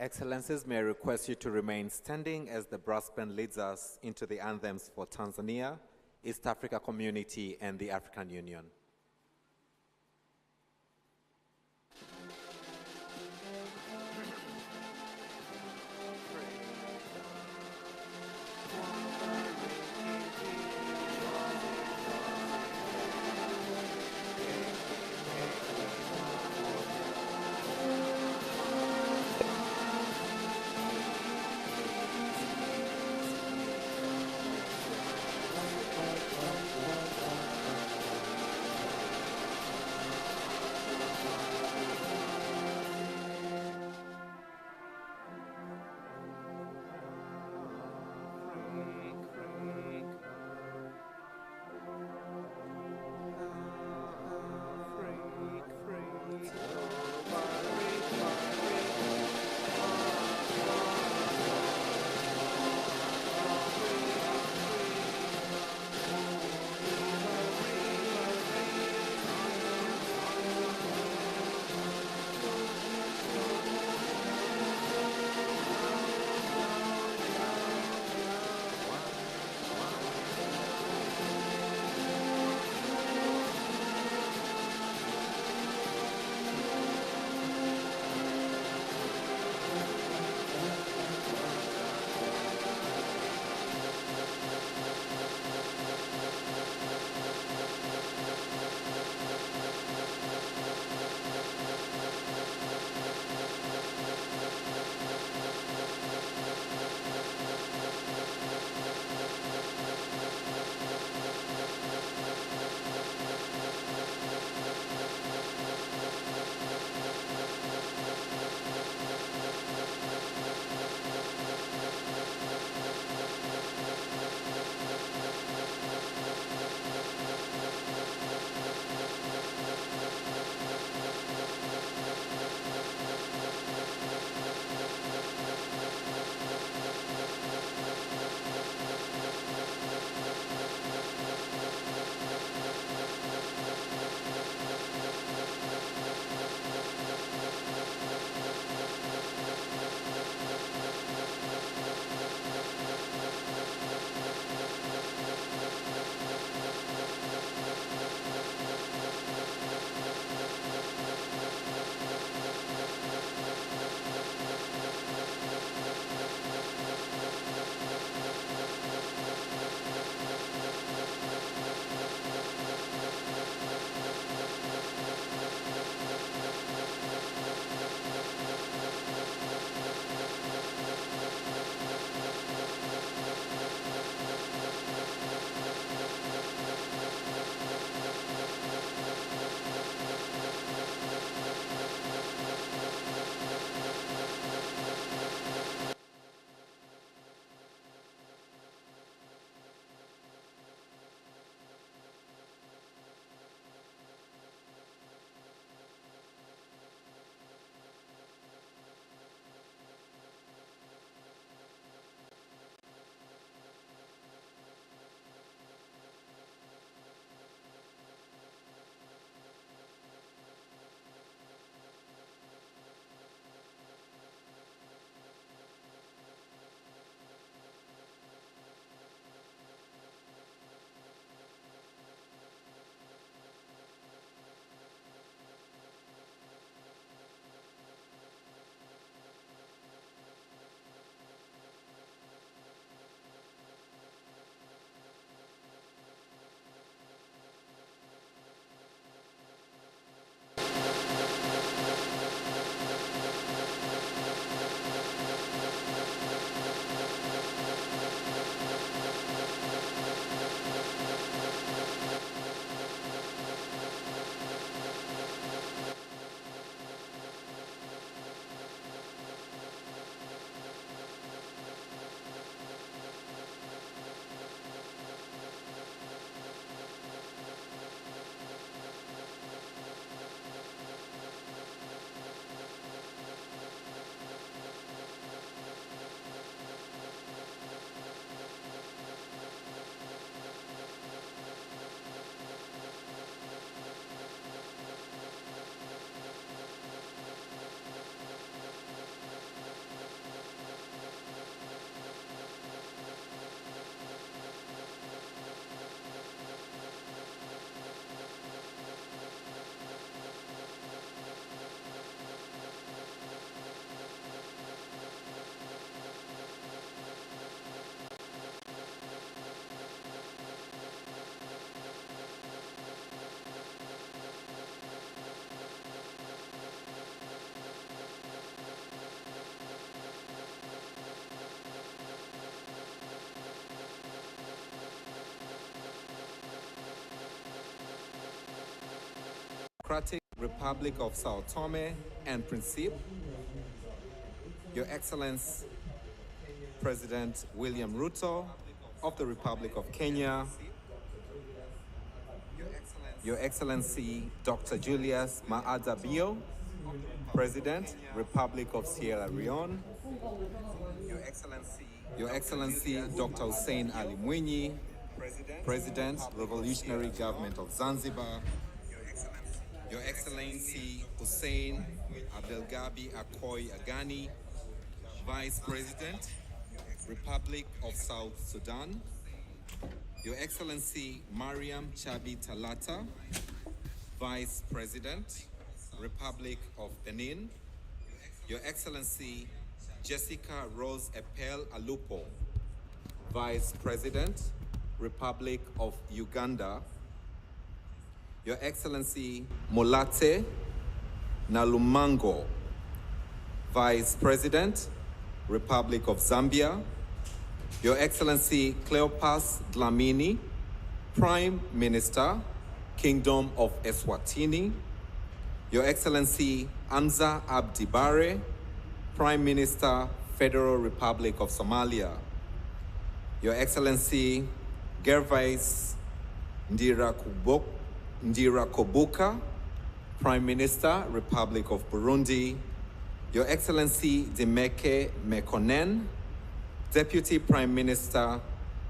Excellencies, may I request you to remain standing as the brass band leads us into the anthems for Tanzania, East Africa Community, and the African Union. Democratic Republic of Sao Tome and Principe, Your Excellency President William Ruto of the Republic of Kenya, Your Excellency Dr. Julius Maada Bio, President, Republic of Sierra Leone, Your Excellency Dr. Hussein Ali Mwinyi, President, Revolutionary Government of Zanzibar, Your Excellency Hussein Abdelgabi Akoy Agani, Vice President, Republic of South Sudan, Your Excellency Mariam Chabi Talata, Vice President, Republic of Benin, Your Excellency Jessica Rose Epel Alupo, Vice President, Republic of Uganda, Your Excellency Molate Nalumango, Vice President, Republic of Zambia, Your Excellency Cleopas Dlamini, Prime Minister, Kingdom of Eswatini, Your Excellency Hamza Abdi Bare, Prime Minister, Federal Republic of Somalia, Your Excellency Gervais Ndirakobuka, Prime Minister, Republic of Burundi, Your Excellency Dimeke Mekonnen, Deputy Prime Minister,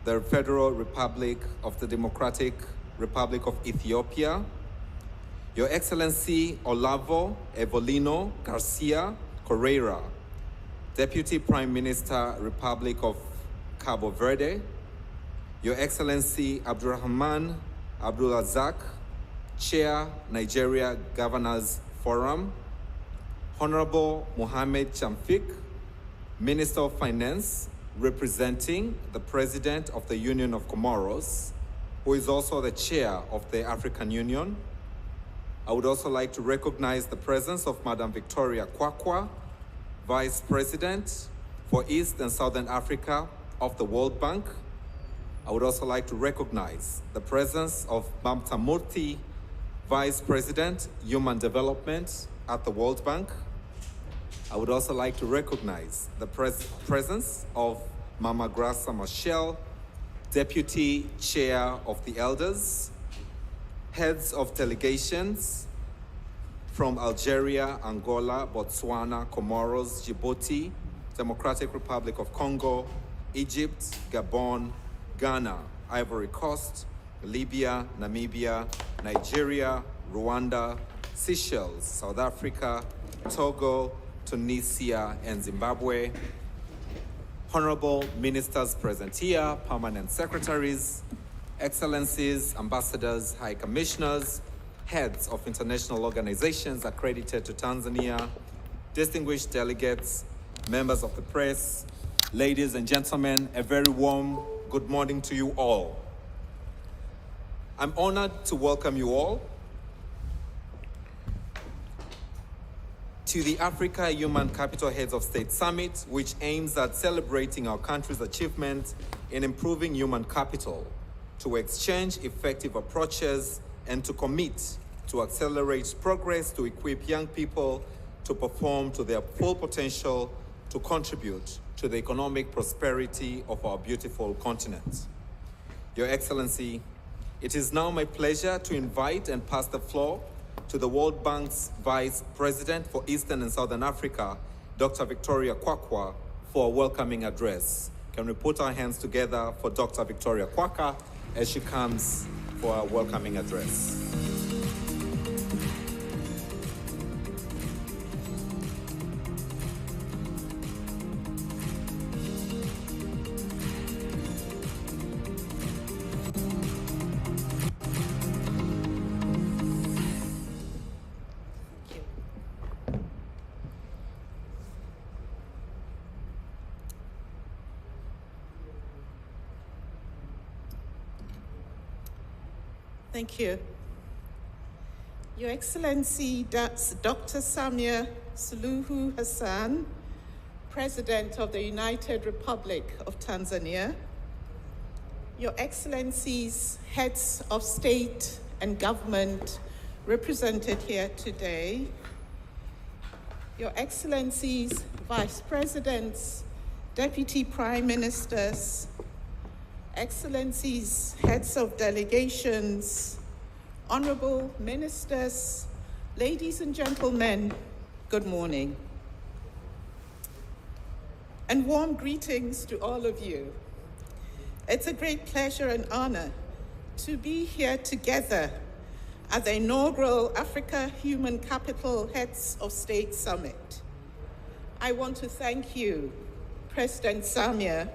the Federal Republic of the Democratic Republic of Ethiopia, Your Excellency Olavo Evolino Garcia Correira, Deputy Prime Minister, Republic of Cabo Verde, Your Excellency Abdurrahman Abdulrazak, Chair, Nigeria Governors Forum, Honorable Mohamed Chamfik, Minister of Finance, representing the President of the Union of Comoros, who is also the Chair of the African Union. I would also like to recognize the presence of Madam Victoria Kwakwa, Vice President for East and Southern Africa of the World Bank. I would also like to recognize the presence of Mamta Murthy, Vice President, Human Development at the World Bank. I would also like to recognize the presence of Mama Grasa Machel, Deputy Chair of the Elders, heads of delegations from Algeria, Angola, Botswana, Comoros, Djibouti, Democratic Republic of Congo, Egypt, Gabon, Ghana, Ivory Coast, Libya, Namibia, Nigeria, Rwanda, Seychelles, South Africa, Togo, Tunisia, and Zimbabwe. Honorable Ministers present here, Permanent Secretaries, Excellencies, Ambassadors, High Commissioners, heads of international organizations accredited to Tanzania, distinguished delegates, members of the press, ladies and gentlemen, a very warm good morning to you all. I'm honored to welcome you all to the Africa Human Capital Heads of State Summit, which aims at celebrating our country's achievement in improving human capital, to exchange effective approaches, and to commit to accelerate progress to equip young people to perform to their full potential to contribute to the economic prosperity of our beautiful continent. Your Excellency, it is now my pleasure to invite and pass the floor to the World Bank's Vice President for Eastern and Southern Africa, Dr. Victoria Kwakwa, for a welcoming address. Can we put our hands together for Dr. Victoria Kwakwa as she comes for a welcoming address? Thank you. Your Excellency, Dr. Samia Suluhu Hassan, President of the United Republic of Tanzania, Your Excellencies, Heads of State and Government represented here today, Your Excellencies, Vice Presidents, Deputy Prime Ministers, Excellencies, Heads of Delegations, Honorable Ministers, ladies and gentlemen, good morning. And warm greetings to all of you. It's a great pleasure and honor to be here together at the inaugural Africa Human Capital Heads of State Summit. I want to thank you, President Samia,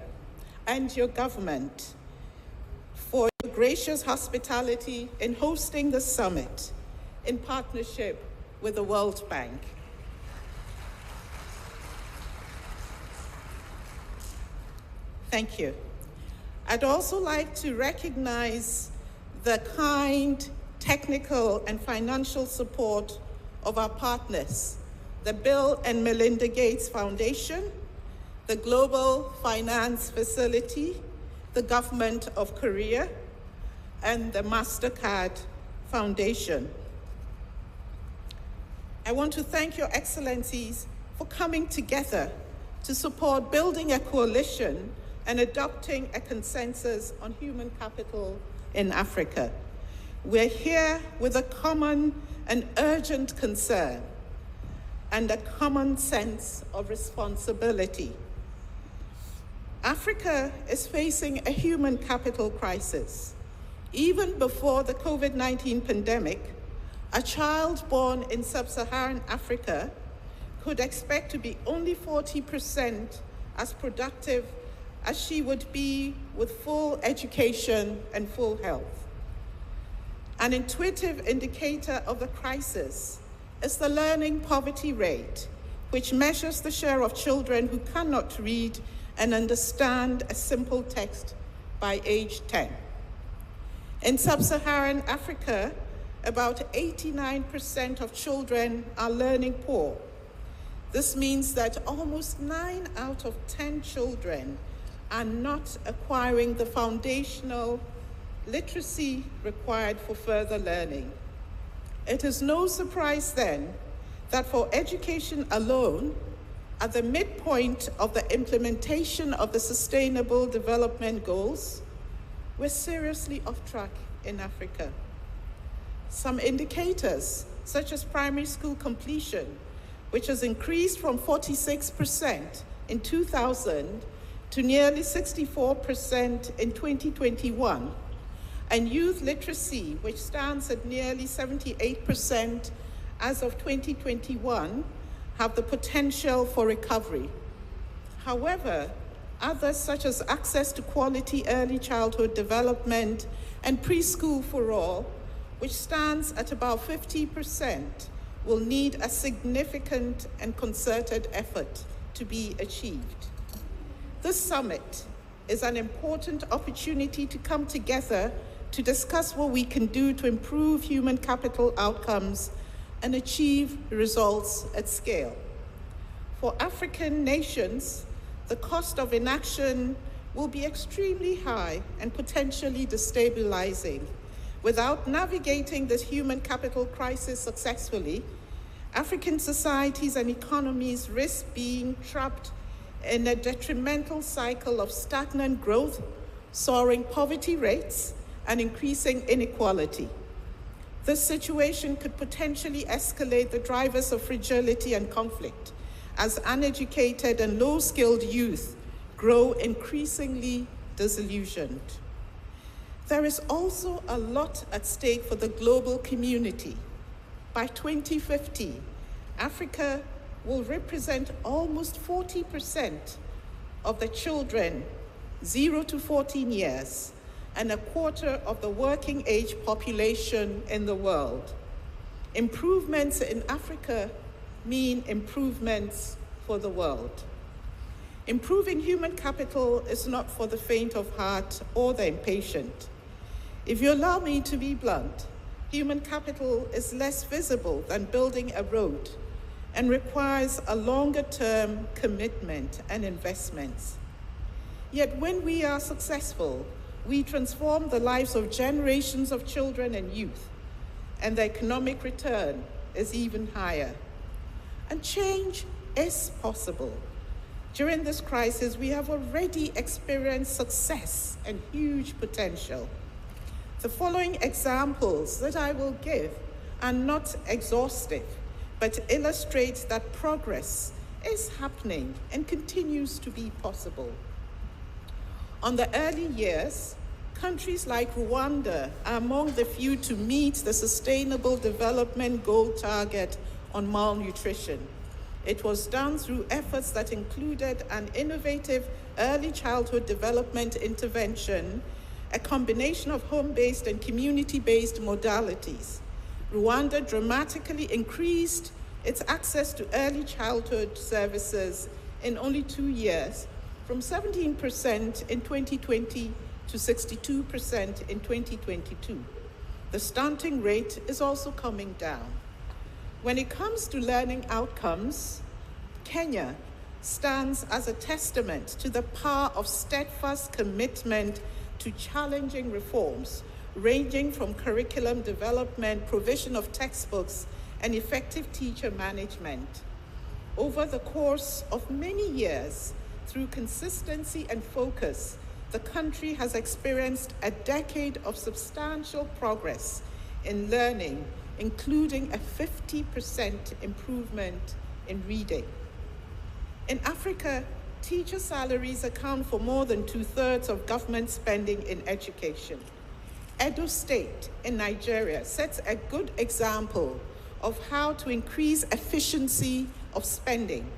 and your government for your gracious hospitality in hosting the summit in partnership with the World Bank. Thank you. I'd also like to recognize the kind, technical, and financial support of our partners, the Bill and Melinda Gates Foundation, the Global Finance Facility, the Government of Korea, and the MasterCard Foundation. I want to thank Your Excellencies for coming together to support building a coalition and adopting a consensus on human capital in Africa. We're here with a common and urgent concern and a common sense of responsibility. Africa is facing a human capital crisis. Even before the COVID-19 pandemic, a child born in sub-Saharan Africa could expect to be only 40% as productive as she would be with full education and full health. An intuitive indicator of the crisis is the learning poverty rate, which measures the share of children who cannot read and understand a simple text by age 10. In sub-Saharan Africa, about 89% of children are learning poor. This means that almost 9 out of 10 children are not acquiring the foundational literacy required for further learning. It is no surprise then that for education alone, at the midpoint of the implementation of the Sustainable Development Goals, we're seriously off track in Africa. Some indicators, such as primary school completion, which has increased from 46% in 2000 to nearly 64% in 2021, and youth literacy, which stands at nearly 78% as of 2021, have the potential for recovery. However, others such as access to quality early childhood development and preschool for all, which stands at about 50%, will need a significant and concerted effort to be achieved. This summit is an important opportunity to come together to discuss what we can do to improve human capital outcomes and achieve results at scale. For African nations, the cost of inaction will be extremely high and potentially destabilizing. Without navigating this human capital crisis successfully, African societies and economies risk being trapped in a detrimental cycle of stagnant growth, soaring poverty rates, and increasing inequality. This situation could potentially escalate the drivers of fragility and conflict as uneducated and low-skilled youth grow increasingly disillusioned. There is also a lot at stake for the global community. By 2050, Africa will represent almost 40% of the children 0 to 14 years and a quarter of the working age population in the world. Improvements in Africa mean improvements for the world. Improving human capital is not for the faint of heart or the impatient. If you allow me to be blunt, human capital is less visible than building a road and requires a longer-term commitment and investments. Yet when we are successful, we transform the lives of generations of children and youth and the economic return is even higher. And change is possible. During this crisis, we have already experienced success and huge potential. The following examples that I will give are not exhaustive, but illustrate that progress is happening and continues to be possible. On the early years, countries like Rwanda are among the few to meet the Sustainable Development Goal target on malnutrition. It was done through efforts that included an innovative early childhood development intervention, a combination of home-based and community-based modalities. Rwanda dramatically increased its access to early childhood services in only 2 years, from 17% in 2020 to 62% in 2022. The stunting rate is also coming down. When it comes to learning outcomes, Kenya stands as a testament to the power of steadfast commitment to challenging reforms, ranging from curriculum development, provision of textbooks, and effective teacher management. Over the course of many years, through consistency and focus, the country has experienced a decade of substantial progress in learning, including a 50% improvement in reading. In Africa, teacher salaries account for more than 2/3 of government spending in education. Edo State in Nigeria sets a good example of how to increase efficiency of spending,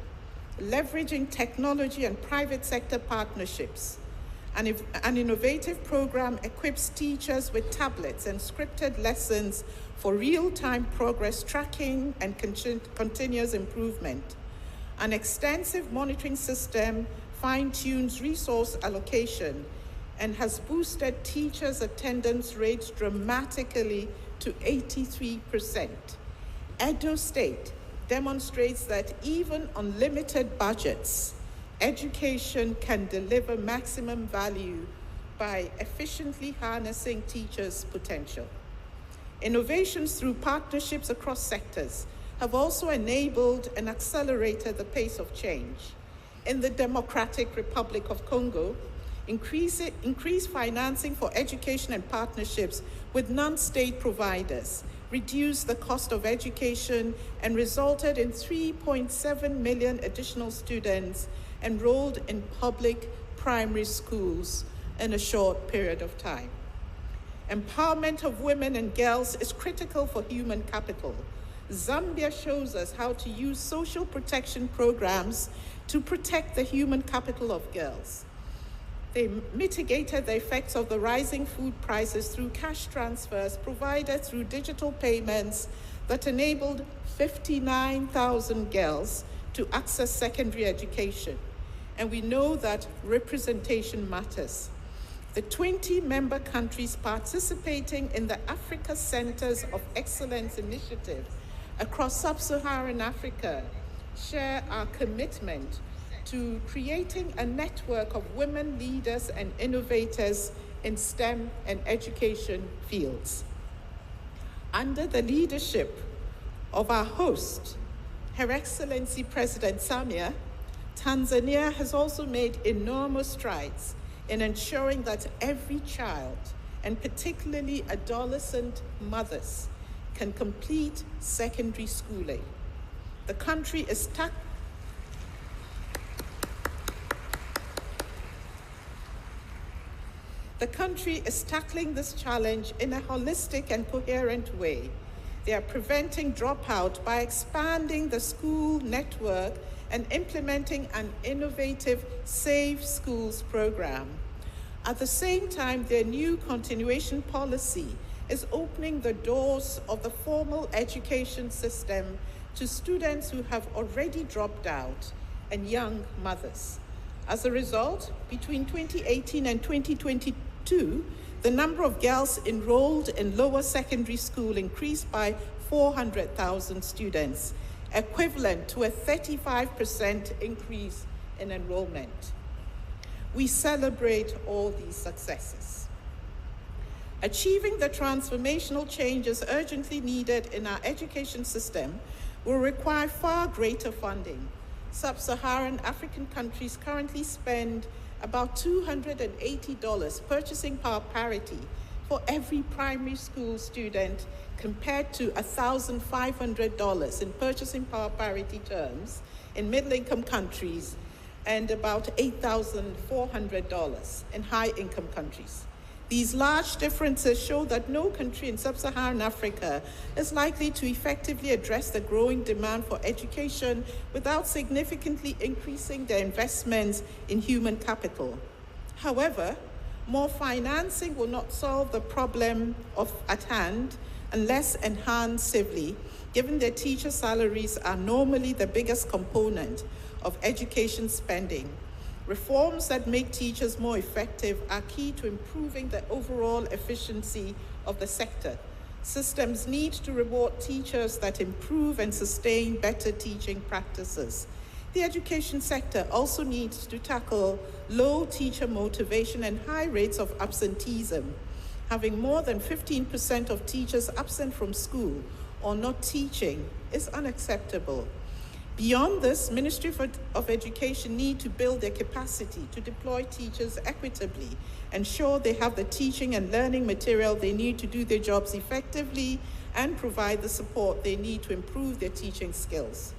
leveraging technology and private sector partnerships. An innovative program equips teachers with tablets and scripted lessons for real-time progress tracking and continuous improvement. An extensive monitoring system fine-tunes resource allocation and has boosted teachers' attendance rates dramatically to 83%. Edo State demonstrates that even on limited budgets, education can deliver maximum value by efficiently harnessing teachers' potential. Innovations through partnerships across sectors have also enabled and accelerated the pace of change. In the Democratic Republic of Congo, increased financing for education and partnerships with non-state providers reduced the cost of education and resulted in 3.7 million additional students enrolled in public primary schools in a short period of time. Empowerment of women and girls is critical for human capital. Zambia shows us how to use social protection programs to protect the human capital of girls. They mitigated the effects of the rising food prices through cash transfers provided through digital payments that enabled 59,000 girls to access secondary education. And we know that representation matters. The 20 member countries participating in the Africa Centers of Excellence initiative across sub-Saharan Africa share our commitment to creating a network of women leaders and innovators in STEM and education fields. Under the leadership of our host, Her Excellency President Samia, Tanzania has also made enormous strides in ensuring that every child, and particularly adolescent mothers, can complete secondary schooling. The country is tackling this challenge in a holistic and coherent way. They are preventing dropout by expanding the school network and implementing an innovative Safe Schools program. At the same time, their new continuation policy is opening the doors of the formal education system to students who have already dropped out and young mothers. As a result, between 2018 and 2022, the number of girls enrolled in lower secondary school increased by 400,000 students, equivalent to a 35% increase in enrollment. We celebrate all these successes. Achieving the transformational changes urgently needed in our education system will require far greater funding. Sub-Saharan African countries currently spend about $280 purchasing power parity for every primary school student, compared to $1,500 in purchasing power parity terms in middle-income countries and about $8,400 in high-income countries. These large differences show that no country in sub-Saharan Africa is likely to effectively address the growing demand for education without significantly increasing their investments in human capital. However, more financing will not solve the problem at hand unless enhanced civilly, given that teacher salaries are normally the biggest component of education spending. Reforms that make teachers more effective are key to improving the overall efficiency of the sector. Systems need to reward teachers that improve and sustain better teaching practices. The education sector also needs to tackle low teacher motivation and high rates of absenteeism. Having more than 15% of teachers absent from school or not teaching is unacceptable. Beyond this, Ministry of Education need to build their capacity to deploy teachers equitably, ensure they have the teaching and learning material they need to do their jobs effectively, and provide the support they need to improve their teaching skills.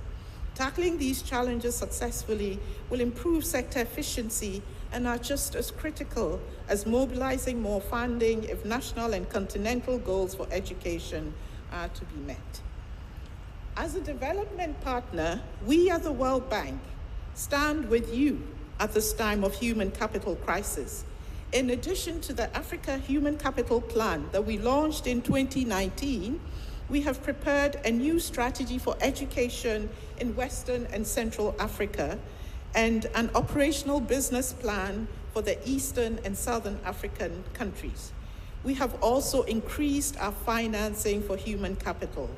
Tackling these challenges successfully will improve sector efficiency and are just as critical as mobilizing more funding if national and continental goals for education are to be met. As a development partner, we at the World Bank stand with you at this time of human capital crisis. In addition to the Africa Human Capital Plan that we launched in 2019, we have prepared a new strategy for education in Western and Central Africa and an operational business plan for the Eastern and Southern African countries. We have also increased our financing for human capital.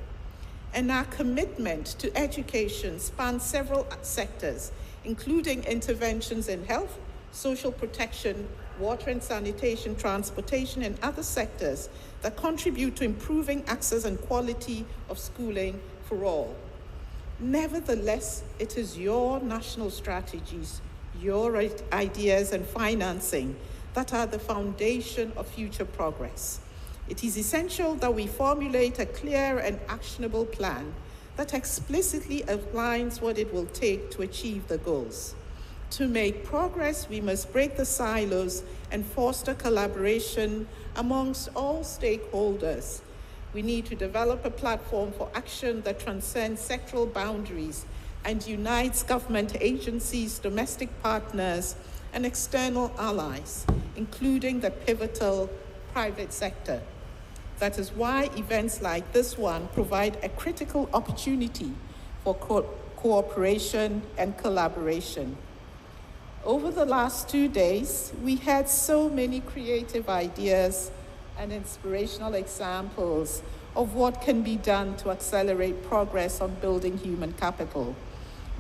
And our commitment to education spans several sectors, including interventions in health, social protection, water and sanitation, transportation, and other sectors that contribute to improving access and quality of schooling for all. Nevertheless, it is your national strategies, your ideas and financing that are the foundation of future progress. It is essential that we formulate a clear and actionable plan that explicitly outlines what it will take to achieve the goals. To make progress, we must break the silos and foster collaboration amongst all stakeholders. We need to develop a platform for action that transcends sectoral boundaries and unites government agencies, domestic partners, and external allies, including the pivotal private sector. That is why events like this one provide a critical opportunity for cooperation and collaboration. Over the last 2 days, we had so many creative ideas and inspirational examples of what can be done to accelerate progress on building human capital.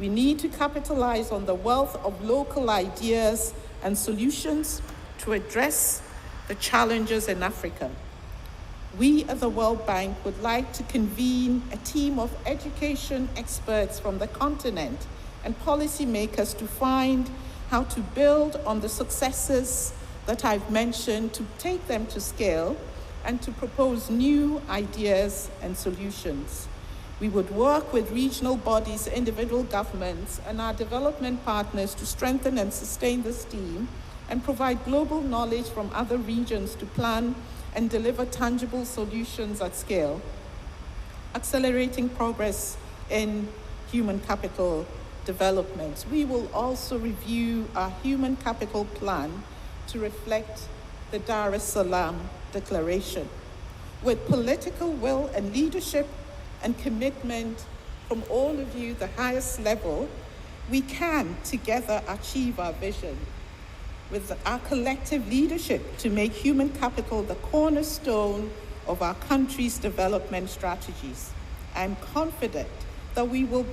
We need to capitalize on the wealth of local ideas and solutions to address the challenges in Africa. We at the World Bank would like to convene a team of education experts from the continent and policymakers to find how to build on the successes that I've mentioned, to take them to scale, and to propose new ideas and solutions. We would work with regional bodies, individual governments, and our development partners to strengthen and sustain this team and provide global knowledge from other regions to plan and deliver tangible solutions at scale, accelerating progress in human capital development. We will also review our human capital plan to reflect the Dar es Salaam Declaration. With political will and leadership and commitment from all of you, the highest level, we can together achieve our vision. With our collective leadership to make human capital the cornerstone of our country's development strategies. I'm confident that we will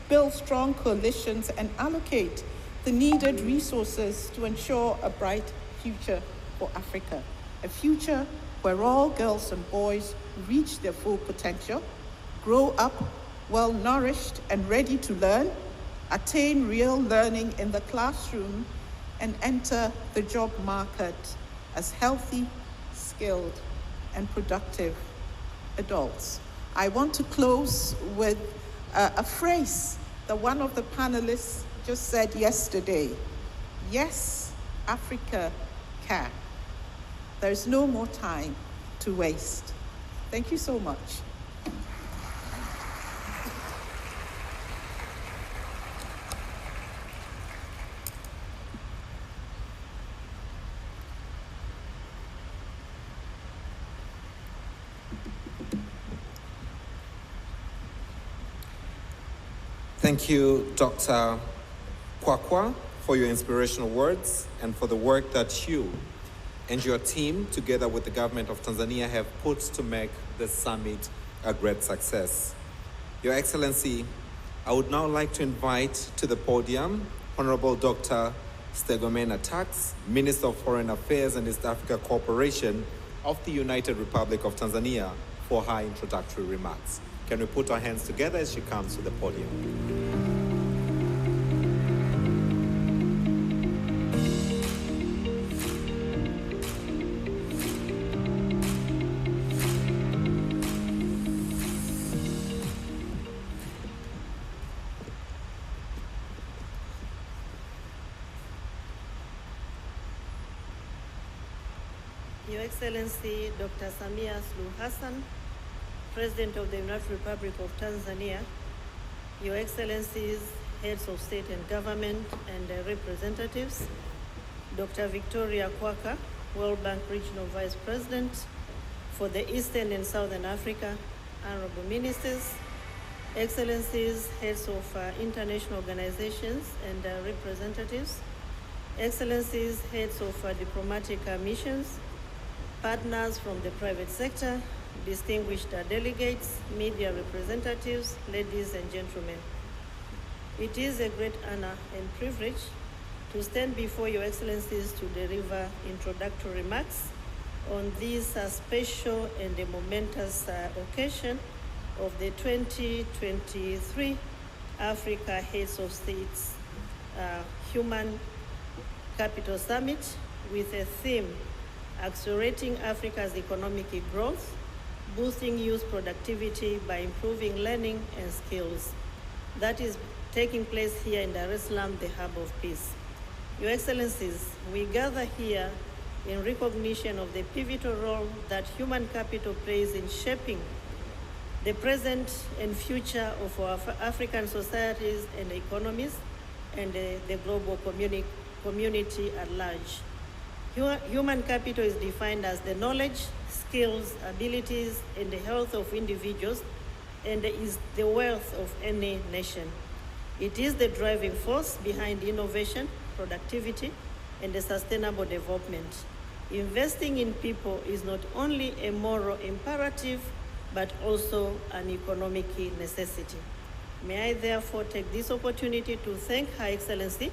build strong coalitions and allocate the needed resources to ensure a bright future for Africa, a future where all girls and boys reach their full potential, grow up well-nourished and ready to learn, attain real learning in the classroom, and enter the job market as healthy, skilled, and productive adults. I want to close with a phrase that one of the panelists just said yesterday. Yes, Africa can. There's no more time to waste. Thank you so much. Thank you, Dr. Kwakwa, for your inspirational words and for the work that you and your team, together with the government of Tanzania, have put to make this summit a great success. Your Excellency, I would now like to invite to the podium Honorable Dr. Stergomena Tax, Minister of Foreign Affairs and East Africa Cooperation of the United Republic of Tanzania, for her introductory remarks. Can we put our hands together as she comes to the podium? Your Excellency Dr. Samia Suluhu Hassan, President of the United Republic of Tanzania, Your Excellencies, Heads of State and Government and representatives, Dr. Victoria Kwakwa, World Bank Regional Vice President for the Eastern and Southern Africa, Honorable Ministers, Excellencies, Heads of international organizations and representatives, Excellencies, Heads of diplomatic missions, partners from the private sector, distinguished delegates, media representatives, ladies and gentlemen. It is a great honor and privilege to stand before Your Excellencies to deliver introductory remarks on this special and a momentous occasion of the 2023 Africa Heads of States Human Capital Summit with a theme: accelerating Africa's economic growth, boosting youth productivity by improving learning and skills. That is taking place here in Dar es Salaam, the hub of peace. Your Excellencies, we gather here in recognition of the pivotal role that human capital plays in shaping the present and future of our African societies and economies and the global community at large. Human capital is defined as the knowledge, skills, abilities, and the health of individuals, and is the wealth of any nation. It is the driving force behind innovation, productivity, and the sustainable development. Investing in people is not only a moral imperative, but also an economic necessity. May I therefore take this opportunity to thank Her Excellency,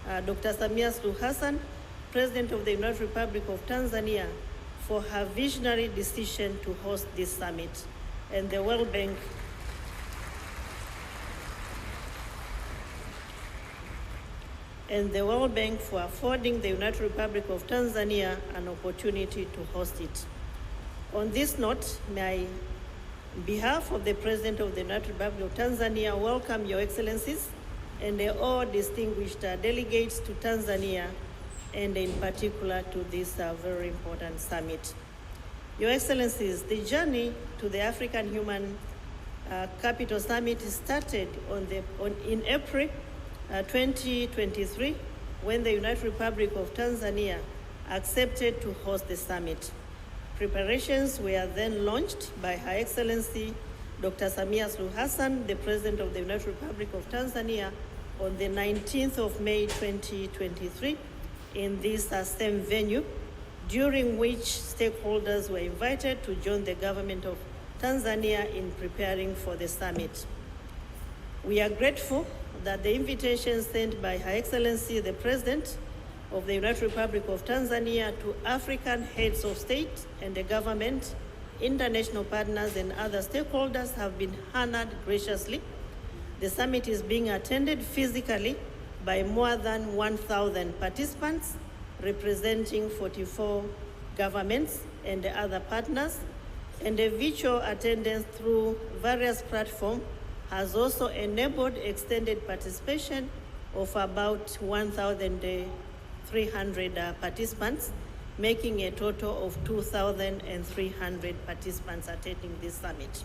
Dr. Samia Suluhu Hassan, President of the United Republic of Tanzania, for her visionary decision to host this summit, and the World Bank for affording the United Republic of Tanzania an opportunity to host it. On this note, may I, on behalf of the President of the United Republic of Tanzania, welcome Your Excellencies and all distinguished delegates to Tanzania, and in particular to this very important summit. Your Excellencies, the journey to the African Human Capital Summit started in April 2023, when the United Republic of Tanzania accepted to host the summit. Preparations were then launched by Her Excellency Dr. Samia Suluhu Hassan, the President of the United Republic of Tanzania, on the 19th of May 2023, in this same venue, during which stakeholders were invited to join the government of Tanzania in preparing for the summit. We are grateful that the invitation sent by Her Excellency the President of the United Republic of Tanzania to African heads of state and the government, international partners, and other stakeholders have been honored graciously. The summit is being attended physically by more than 1,000 participants, representing 44 governments and the other partners, and the virtual attendance through various platforms has also enabled extended participation of about 1,300 participants, making a total of 2,300 participants attending this summit.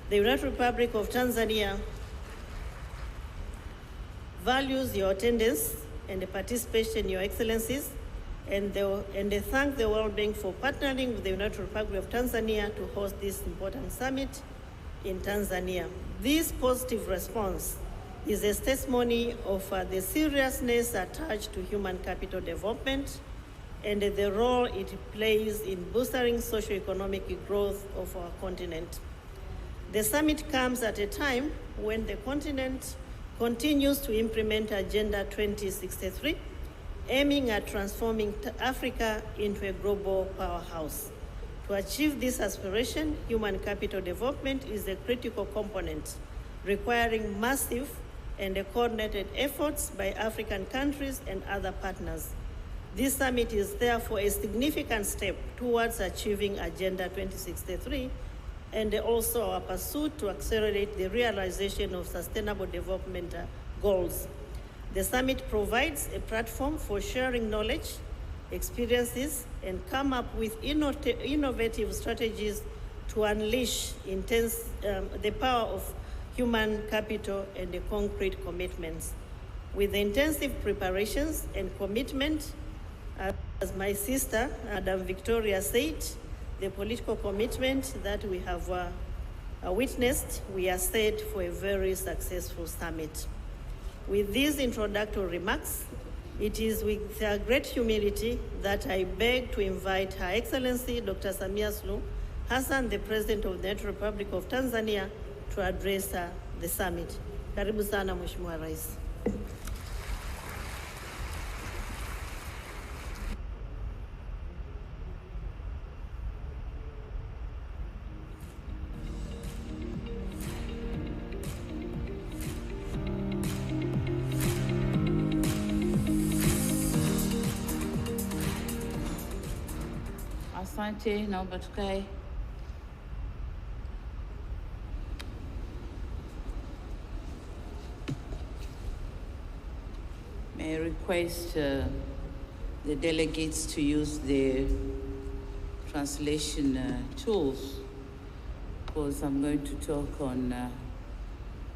The United Republic of Tanzania values your attendance and the participation, Your Excellencies, and they thank the World Bank for partnering with the United Republic of Tanzania to host this important summit in Tanzania. This positive response is a testimony of the seriousness attached to human capital development and the role it plays in boosting socio-economic growth of our continent. The summit comes at a time when the continent continues to implement Agenda 2063, aiming at transforming Africa into a global powerhouse. To achieve this aspiration, human capital development is a critical component, requiring massive and coordinated efforts by African countries and other partners. This summit is therefore a significant step towards achieving Agenda 2063 and also our pursuit to accelerate the realization of sustainable development goals. The summit provides a platform for sharing knowledge, experiences, and come up with innovative strategies to unleash the power of human capital and the concrete commitments. With the intensive preparations and commitment, as my sister, Madam Victoria said, the political commitment that we have witnessed, we are set for a very successful summit. With these introductory remarks, it is with great humility that I beg to invite Her Excellency Dr. Samia Suluhu Hassan, the President of the United Republic of Tanzania, to address the summit. Karibu sana Mheshimiwa Rais. Asante, naomba tukae. May I request the delegates to use the translation tools, because I'm going to talk on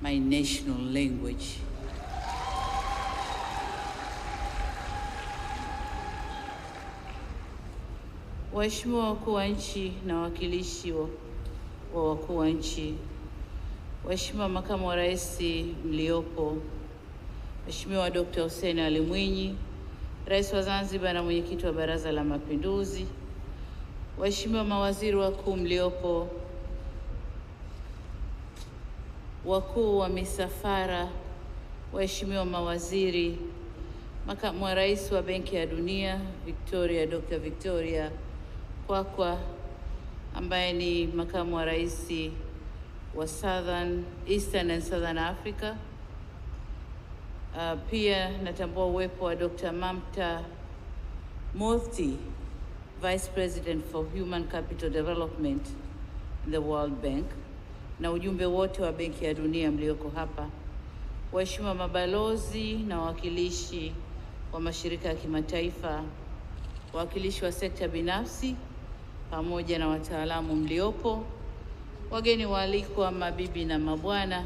my national language. Waheshimiwa wakuu wa nchi na wawakilishi wa wakuu wa nchi, Waheshimiwa makamu wa rais mliopo, Mheshimiwa Dr. Hussein Ali Mwinyi, Rais wa Zanzibar na mwenyekiti wa Baraza la Mapinduzi, Waheshimiwa mawaziri wakuu mliopo, wakuu wa misafara, Waheshimiwa mawaziri, makamu wa rais wa Benki ya Dunia Dr. Victoria Kwakwa, ambaye ni makamu wa rais wa Eastern and Southern Africa. Pia natambua uwepo wa Dr. Mamta Murthy, Vice President for Human Capital Development in the World Bank, na ujumbe wote wa Benki ya Dunia mlioko hapa, waheshimiwa mabalozi na wawakilishi wa mashirika ya kimataifa, wawakilishi wa sekta binafsi, pamoja na wataalamu mliopo, wageni waalikwa, mabibi na mabwana,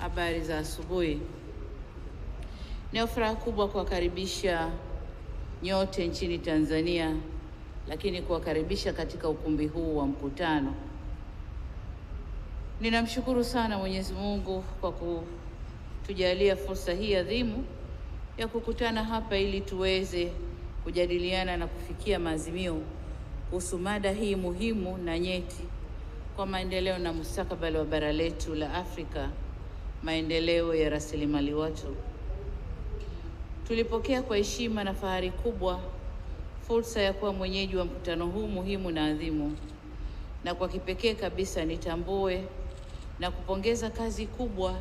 habari za asubuhi. Ni furaha kubwa kuwakaribisha nyote nchini Tanzania, lakini kuwakaribisha katika ukumbi huu wa mkutano. Ninamshukuru sana Mwenyezi Mungu kwa kutujalia fursa hii adhimu ya kukutana hapa ili tuweze kujadiliana na kufikia maazimio kuhusu mada hii muhimu na nyeti kwa maendeleo na mustakabali wa bara letu la Afrika, maendeleo ya rasilimali watu. tulipokea kwa heshima na fahari kubwa fursa ya kuwa mwenyeji wa mkutano huu muhimu na adhimu, na kwa kipekee kabisa nitambue na kupongeza kazi kubwa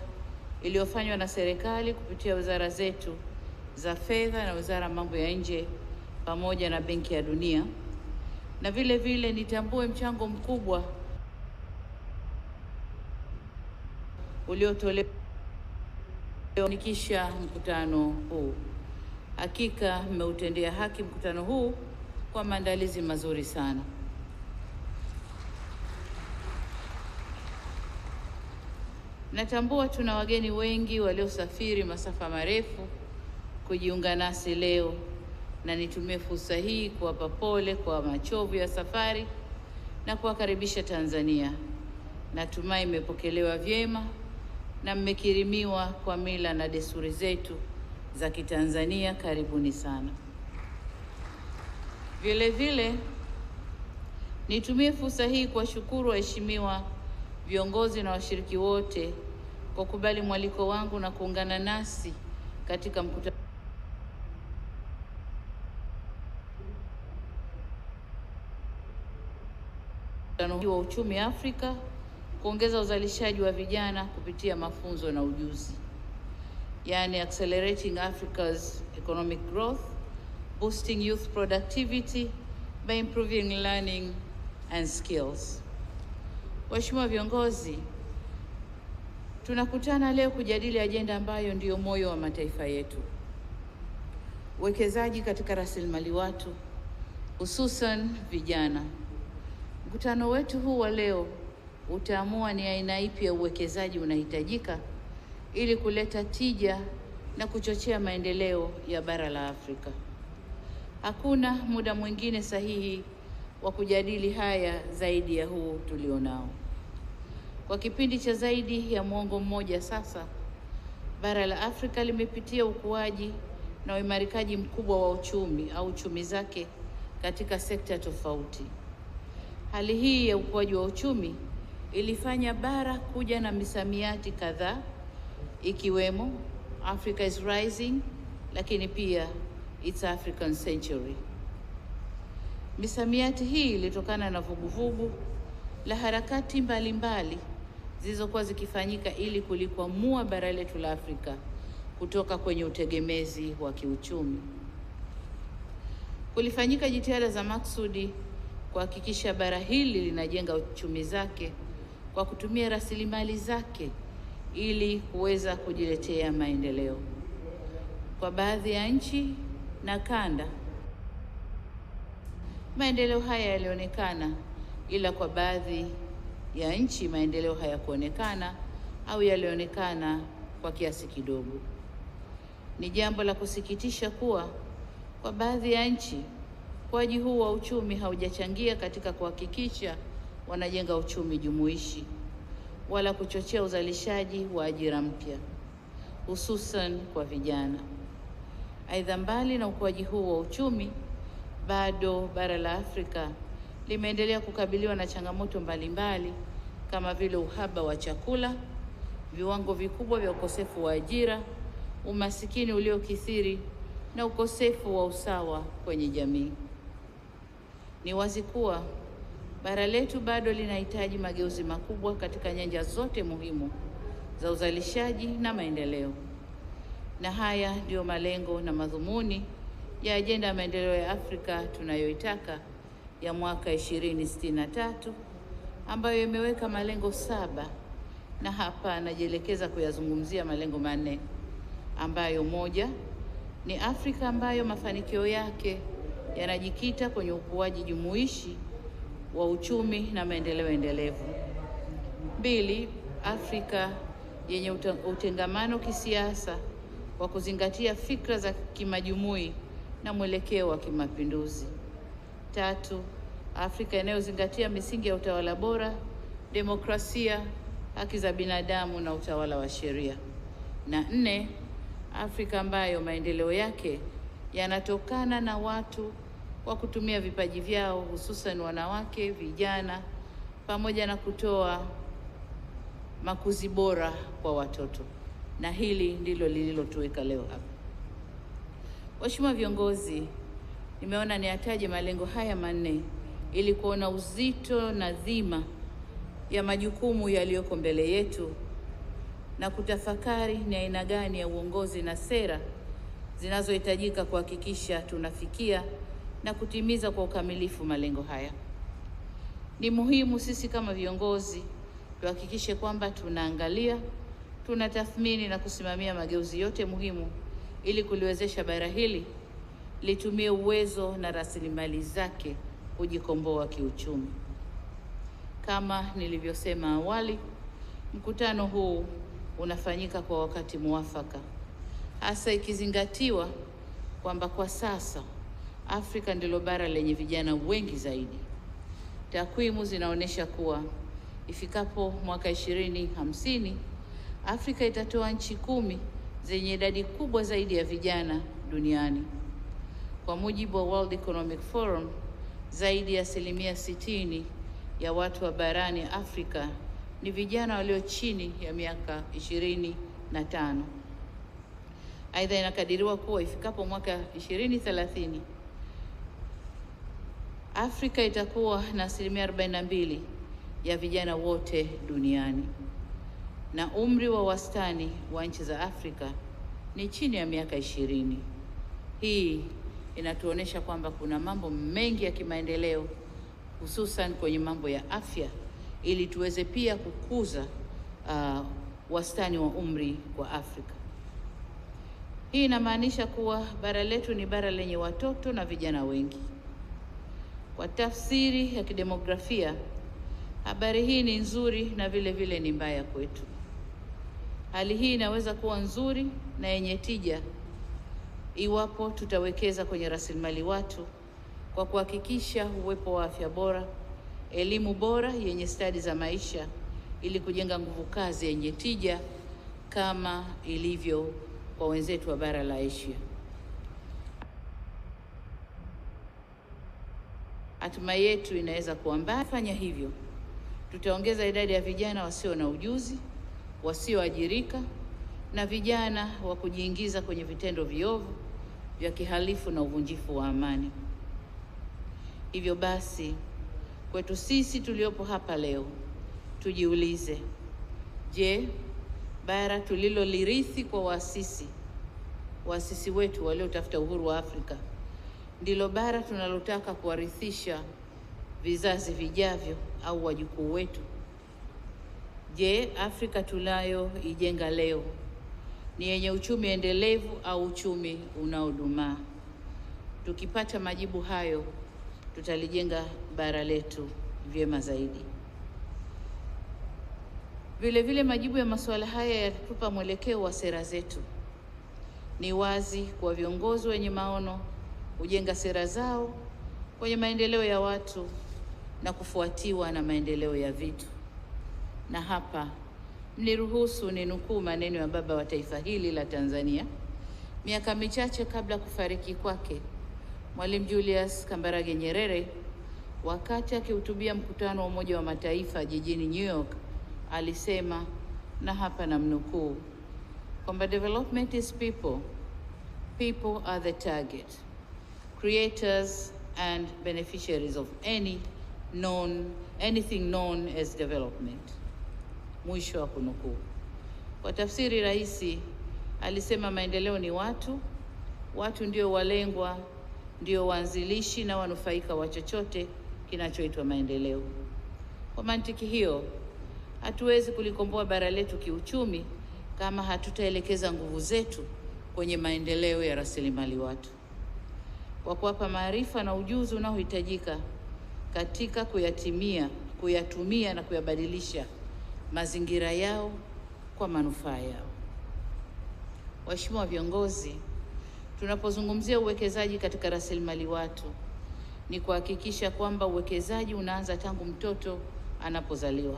iliyofanywa na serikali kupitia wizara zetu za fedha na Wizara ya Mambo ya Nje pamoja na Benki ya Dunia, na vile vile nitambue mchango mkubwa uliotolewa kufanikisha mkutano huu. Hakika mmeutendea haki mkutano huu kwa maandalizi mazuri sana. Natambua tuna wageni wengi waliosafiri masafa marefu kujiunga nasi leo, na nitumie fursa hii kuwapa pole kwa machovu ya safari na kuwakaribisha Tanzania. Natumai mmepokelewa vyema na mmekirimiwa kwa mila na desturi zetu za Kitanzania. Karibuni sana. Vile vile nitumie fursa hii kuwashukuru waheshimiwa viongozi na washiriki wote kwa kukubali mwaliko wangu na kuungana nasi katika mkutano wa uchumi Afrika, kuongeza uzalishaji wa vijana kupitia mafunzo na ujuzi, yani accelerating Africa's economic growth, boosting youth productivity by improving learning and skills. Waheshimiwa viongozi, tunakutana leo kujadili ajenda ambayo ndiyo moyo wa mataifa yetu: uwekezaji katika rasilimali watu, hususan vijana. Mkutano wetu huu wa leo utaamua ni aina ipi ya uwekezaji unahitajika ili kuleta tija na kuchochea maendeleo ya bara la Afrika. Hakuna muda mwingine sahihi wa kujadili haya zaidi ya huu tulionao. Kwa kipindi cha zaidi ya muongo mmoja sasa, bara la Afrika limepitia ukuaji na uimarikaji mkubwa wa uchumi au chumi zake katika sekta tofauti. Hali hii ya ukuaji wa uchumi ilifanya bara kuja na misamiati kadhaa, ikiwemo Africa is rising, lakini pia It's African Century. Misamiati hii ilitokana na vuguvugu la harakati mbalimbali zilizokuwa zikifanyika ili kulikwamua bara letu la Afrika kutoka kwenye utegemezi wa kiuchumi. Kulifanyika jitihada za maksudi kuhakikisha bara hili linajenga uchumi zake kwa kutumia rasilimali zake ili kuweza kujiletea maendeleo. Kwa baadhi ya nchi na kanda, maendeleo haya yalionekana, ila kwa baadhi ya nchi maendeleo hayakuonekana au yalionekana kwa kiasi kidogo. Ni jambo la kusikitisha kuwa kwa baadhi ya nchi ukuaji huu wa uchumi haujachangia katika kuhakikisha wanajenga uchumi jumuishi wala kuchochea uzalishaji wa ajira mpya, hususan kwa vijana. Aidha, mbali na ukuaji huu wa uchumi, bado bara la Afrika limeendelea kukabiliwa na changamoto mbalimbali kama vile uhaba wa chakula, viwango vikubwa vya ukosefu wa ajira, umasikini uliokithiri na ukosefu wa usawa kwenye jamii. Ni wazi kuwa bara letu bado linahitaji mageuzi makubwa katika nyanja zote muhimu za uzalishaji na maendeleo. Na haya ndiyo malengo na madhumuni ya ajenda ya maendeleo ya Afrika tunayoitaka ya mwaka 2063 ambayo imeweka malengo 7, na hapa najielekeza kuyazungumzia malengo 4 ambayo: moja, ni Afrika ambayo mafanikio yake yanajikita kwenye ukuaji jumuishi wa uchumi na maendeleo endelevu. 2, Afrika yenye utengamano kisiasa kwa kuzingatia fikra za kimajumui na mwelekeo wa kimapinduzi. 3, Afrika inayozingatia misingi ya utawala bora, demokrasia, haki za binadamu na utawala wa sheria. Na 4, Afrika ambayo maendeleo yake yanatokana na watu kwa kutumia vipaji vyao, hususan wanawake, vijana, pamoja na kutoa makuzi bora kwa watoto. Na hili ndilo lililotuweka leo hapa. Waheshimiwa viongozi, nimeona niyataje malengo haya manne ili kuona uzito na dhima ya majukumu yaliyoko mbele yetu na kutafakari ni aina gani ya uongozi na sera zinazohitajika kuhakikisha tunafikia na kutimiza kwa ukamilifu malengo haya. Ni muhimu sisi kama viongozi tuhakikishe kwamba tunaangalia, tunatathmini na kusimamia mageuzi yote muhimu ili kuliwezesha bara hili litumie uwezo na rasilimali zake kujikomboa kiuchumi. Kama nilivyosema awali, mkutano huu unafanyika kwa wakati muafaka, hasa ikizingatiwa kwamba kwa sasa Afrika ndilo bara lenye vijana wengi zaidi. Takwimu zinaonyesha kuwa ifikapo mwaka 2050 Afrika itatoa nchi 10 zenye idadi kubwa zaidi ya vijana duniani. Kwa mujibu wa World Economic Forum, zaidi ya 60% ya watu wa barani Afrika ni vijana walio chini ya miaka 25. Aidha, inakadiriwa kuwa ifikapo mwaka 2030 Afrika itakuwa na 42% ya vijana wote duniani, na umri wa wastani wa nchi za Afrika ni chini ya miaka 20. Hii inatuonyesha kwamba kuna mambo mengi ya kimaendeleo, hususan kwenye mambo ya afya, ili tuweze pia kukuza wastani wa umri kwa Afrika. Hii inamaanisha kuwa bara letu ni bara lenye watoto na vijana wengi. Kwa tafsiri ya kidemografia, habari hii ni nzuri na vile vile ni mbaya kwetu. Hali hii inaweza kuwa nzuri na yenye tija iwapo tutawekeza kwenye rasilimali watu kwa kuhakikisha uwepo wa afya bora, elimu bora yenye stadi za maisha ili kujenga nguvu kazi yenye tija kama ilivyo kwa wenzetu wa bara la Asia. Hatima yetu inaweza kuwa mbaya. Fanya hivyo, tutaongeza idadi ya vijana wasio na ujuzi, wasioajirika na vijana wa kujiingiza kwenye vitendo viovu vya kihalifu na uvunjifu wa amani. Hivyo basi, kwetu sisi tuliopo hapa leo, tujiulize, je, bara tulilolirithi kwa waasisi wetu waliotafuta uhuru wa Afrika ndilo bara tunalotaka kuwarithisha vizazi vijavyo au wajukuu wetu? Je, Afrika tunayoijenga leo ni yenye uchumi endelevu au uchumi unaodumaa? Tukipata majibu hayo, tutalijenga bara letu vyema zaidi. Vile vile majibu ya masuala haya yatatupa mwelekeo wa sera zetu. Ni wazi kwa viongozi wenye maono hujenga sera zao kwenye maendeleo ya watu na kufuatiwa na maendeleo ya vitu. Na hapa mniruhusu ninukuu maneno ya baba wa taifa hili la Tanzania miaka michache kabla kufariki kwake, Mwalimu Julius Kambarage Nyerere, wakati akihutubia mkutano wa Umoja wa Mataifa jijini New York. Alisema, na hapa namnukuu, kwamba development is people. People are the target, creators and beneficiaries of anything known as development. Mwisho wa kunukuu. Kwa tafsiri rahisi, alisema maendeleo ni watu, watu ndio walengwa, ndio waanzilishi na wanufaika wa chochote kinachoitwa maendeleo. Kwa mantiki hiyo, hatuwezi kulikomboa bara letu kiuchumi kama hatutaelekeza nguvu zetu kwenye maendeleo ya rasilimali watu, kwa kuwapa maarifa na ujuzi unaohitajika katika kuyatumia na kuyabadilisha mazingira yao kwa manufaa yao. Waheshimiwa viongozi, tunapozungumzia uwekezaji katika rasilimali watu, ni kuhakikisha kwamba uwekezaji unaanza tangu mtoto anapozaliwa,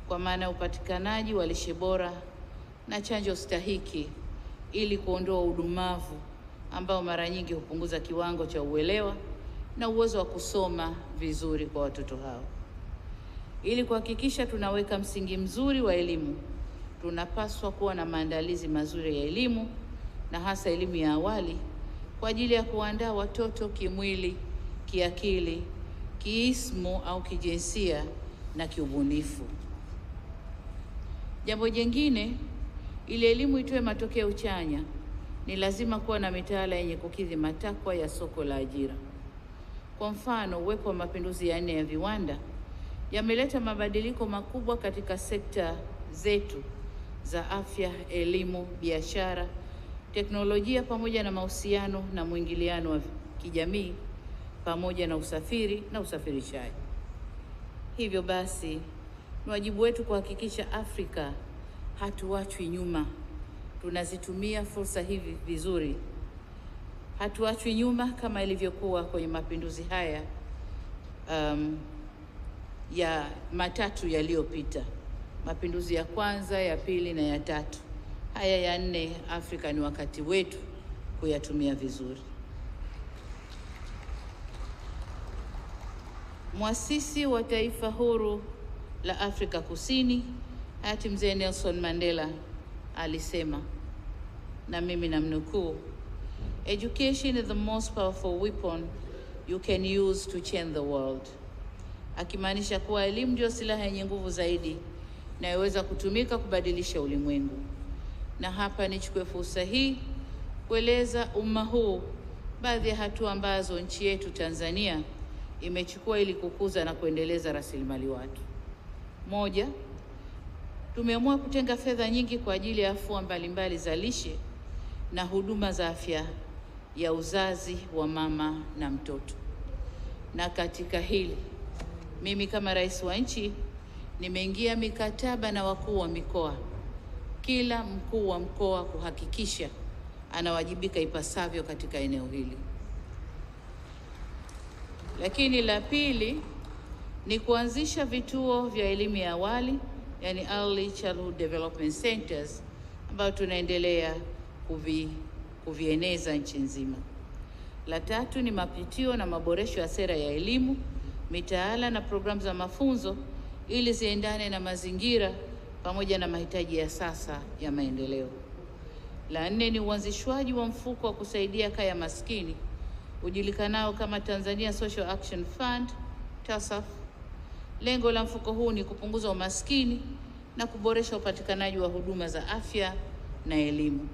kwa maana ya upatikanaji wa lishe bora na chanjo stahiki ili kuondoa udumavu ambao mara nyingi hupunguza kiwango cha uelewa na uwezo wa kusoma vizuri kwa watoto hao. Ili kuhakikisha tunaweka msingi mzuri wa elimu, tunapaswa kuwa na maandalizi mazuri ya elimu na hasa elimu ya awali kwa ajili ya kuandaa watoto kimwili, kiakili, kiismu au kijinsia na kiubunifu. Jambo jingine, ili elimu itoe matokeo chanya, ni lazima kuwa na mitaala yenye kukidhi matakwa ya soko la ajira. Kwa mfano, uwepo wa mapinduzi ya 4 ya viwanda yameleta mabadiliko makubwa katika sekta zetu za afya, elimu, biashara, teknolojia pamoja na mahusiano na mwingiliano wa kijamii pamoja na usafiri na usafirishaji. Hivyo basi, ni wajibu wetu kuhakikisha Afrika hatuachwi nyuma. Tunazitumia fursa hivi vizuri. Hatuachwi nyuma kama ilivyokuwa kwenye mapinduzi haya ya matatu yaliyopita. Mapinduzi ya kwanza, ya pili na ya tatu. Haya ya 4, Afrika ni wakati wetu kuyatumia vizuri. Mwasisi wa taifa huru la Afrika Kusini, hayati Mzee Nelson Mandela alisema, na mimi namnukuu, "Education is the most powerful weapon you can use to change the world." Akimaanisha kuwa elimu ndio silaha yenye nguvu zaidi inayoweza kutumika kubadilisha ulimwengu. Na hapa nichukue fursa hii kueleza umma huu baadhi ya hatua ambazo nchi yetu Tanzania imechukua ili kukuza na kuendeleza rasilimali watu. Moja, tumeamua kutenga fedha nyingi kwa ajili ya afua mbalimbali za lishe na huduma za afya ya uzazi wa mama na mtoto. Na katika hili, mimi kama rais wa nchi nimeingia mikataba na wakuu wa mikoa, kila mkuu wa mkoa kuhakikisha anawajibika ipasavyo katika eneo hili. Lakini la pili ni kuanzisha vituo vya elimu ya awali, yani Early Childhood Development Centers, ambayo tunaendelea kuvieneza nchi nzima. La tatu ni mapitio na maboresho ya sera ya elimu, mitaala na programu za mafunzo ili ziendane na mazingira pamoja na mahitaji ya sasa ya maendeleo. La 4 ni uanzishwaji wa mfuko wa kusaidia kaya maskini ujulikanao kama Tanzania Social Action Fund, TASAF. Lengo la mfuko huu ni kupunguza umaskini na kuboresha upatikanaji wa huduma za afya na elimu.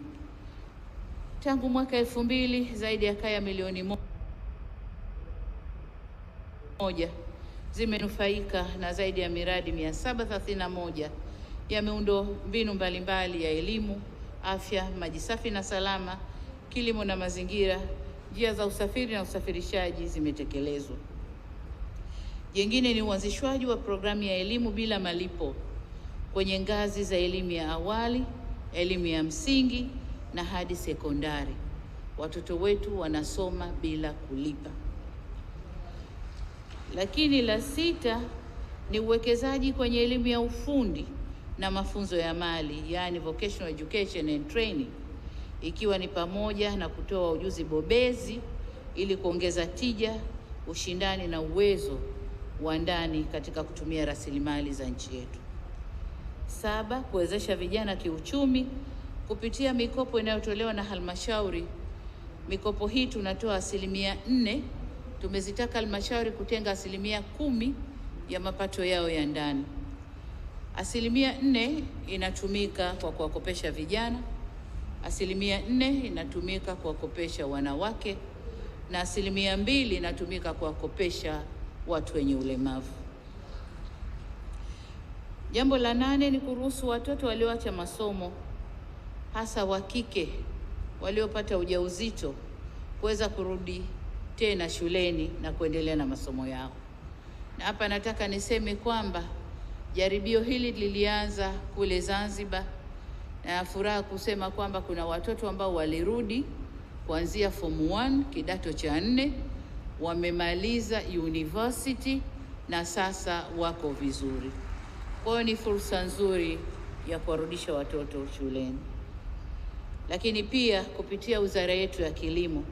Tangu mwaka 2000 zaidi ya kaya milioni 1 zimenufaika na zaidi ya miradi 731 ya miundo mbinu mbalimbali ya elimu, afya, maji safi na salama, kilimo na mazingira, njia za usafiri na usafirishaji zimetekelezwa. Jingine ni uanzishwaji wa programu ya elimu bila malipo kwenye ngazi za elimu ya awali, elimu ya msingi na hadi sekondari. Watoto wetu wanasoma bila kulipa. Lakini la 6 ni uwekezaji kwenye elimu ya ufundi na mafunzo ya mali, yani vocational education and training, ikiwa ni pamoja na kutoa ujuzi bobezi ili kuongeza tija, ushindani na uwezo wa ndani katika kutumia rasilimali za nchi yetu. 7, kuwezesha vijana kiuchumi kupitia mikopo inayotolewa na halmashauri. Mikopo hii tunatoa 4%. Tumezitaka halmashauri kutenga 10% ya mapato yao ya ndani. 4% inatumika kwa kuwakopesha vijana, 4% inatumika kuwakopesha wanawake na 2% inatumika kuwakopesha watu wenye ulemavu. Jambo la 8 ni kuruhusu watoto walioacha masomo, hasa wa kike waliopata ujauzito, kuweza kurudi tena shuleni na kuendelea na masomo yao. Na hapa nataka niseme kwamba jaribio hili lilianza kule Zanzibar, na furaha kusema kwamba kuna watoto ambao walirudi kuanzia form 1 kidato cha 4, wamemaliza university na sasa wako vizuri. Kwa hiyo ni fursa nzuri ya kuwarudisha watoto shuleni. Lakini pia kupitia wizara yetu ya kilimo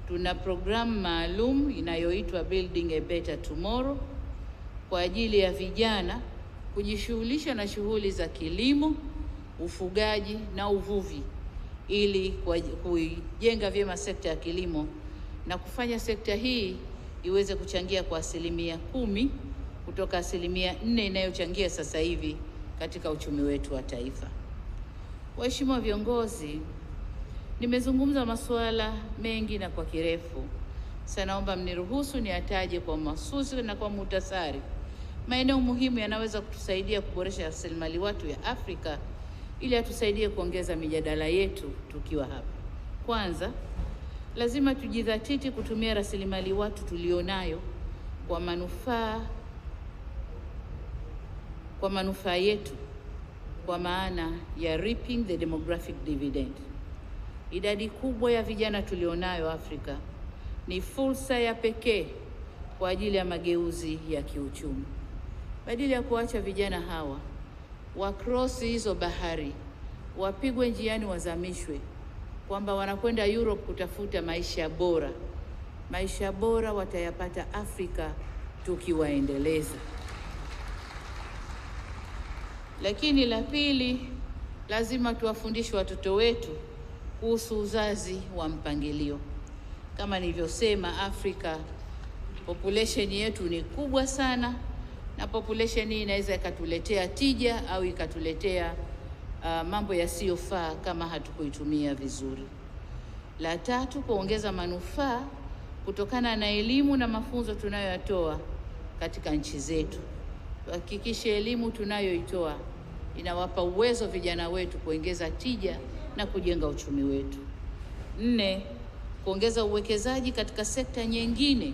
tuna programu maalum inayoitwa Building a Better Tomorrow kwa ajili ya vijana kujishughulisha na shughuli za kilimo, ufugaji na uvuvi ili kuijenga vyema sekta ya kilimo na kufanya sekta hii iweze kuchangia kwa 10% kutoka 4% inayochangia sasa hivi katika uchumi wetu wa taifa. Waheshimiwa viongozi, nimezungumza masuala mengi na kwa kirefu. Sasa naomba mniruhusu niataje kwa mahsusi na kwa muhtasari maeneo muhimu yanaweza kutusaidia kuboresha rasilimali watu ya Afrika ili atusaidie kuongeza mijadala yetu tukiwa hapa. Kwanza, lazima tujidhatiti kutumia rasilimali watu tulionayo kwa manufaa yetu, kwa maana ya reaping the demographic dividend. Idadi kubwa ya vijana tulionayo Afrika ni fursa ya pekee kwa ajili ya mageuzi ya kiuchumi. Badala ya kuacha vijana hawa wakross hizo bahari, wapigwe njiani, wazamishwe, kwamba wanakwenda Europe kutafuta maisha bora. Maisha bora watayapata Afrika tukiwaendeleza. Lakini la pili, lazima tuwafundishe watoto wetu kuhusu uzazi wa mpangilio. Kama nilivyosema, Afrika population yetu ni kubwa sana, na population hii inaweza ikatuletea tija au ikatuletea mambo yasiyofaa kama hatukuitumia vizuri. La tatu, kuongeza manufaa kutokana na elimu na mafunzo tunayoyatoa katika nchi zetu. Tuhakikishe elimu tunayoitoa inawapa uwezo vijana wetu kuongeza tija na kujenga uchumi wetu. 4, kuongeza uwekezaji katika sekta nyingine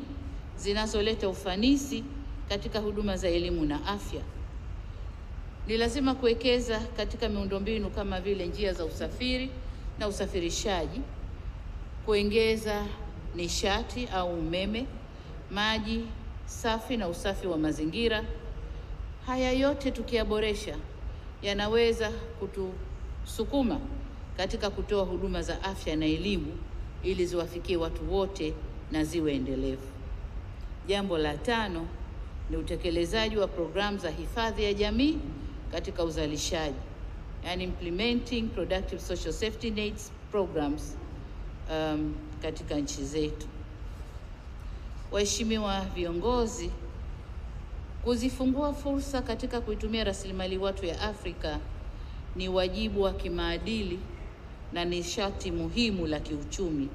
zinazoleta ufanisi katika huduma za elimu na afya. Ni lazima kuwekeza katika miundombinu kama vile njia za usafiri na usafirishaji, kuongeza nishati au umeme, maji safi na usafi wa mazingira. Haya yote tukiyaboresha yanaweza kutusukuma katika kutoa huduma za afya na elimu ili ziwafikie watu wote na ziwe endelevu. Jambo la 5 ni utekelezaji wa programu za hifadhi ya jamii katika uzalishaji, yani implementing productive social safety nets programs katika nchi zetu. Waheshimiwa viongozi, kuzifungua fursa katika kuitumia rasilimali watu ya Afrika ni wajibu wa kimaadili na ni sharti muhimu la kiuchumi,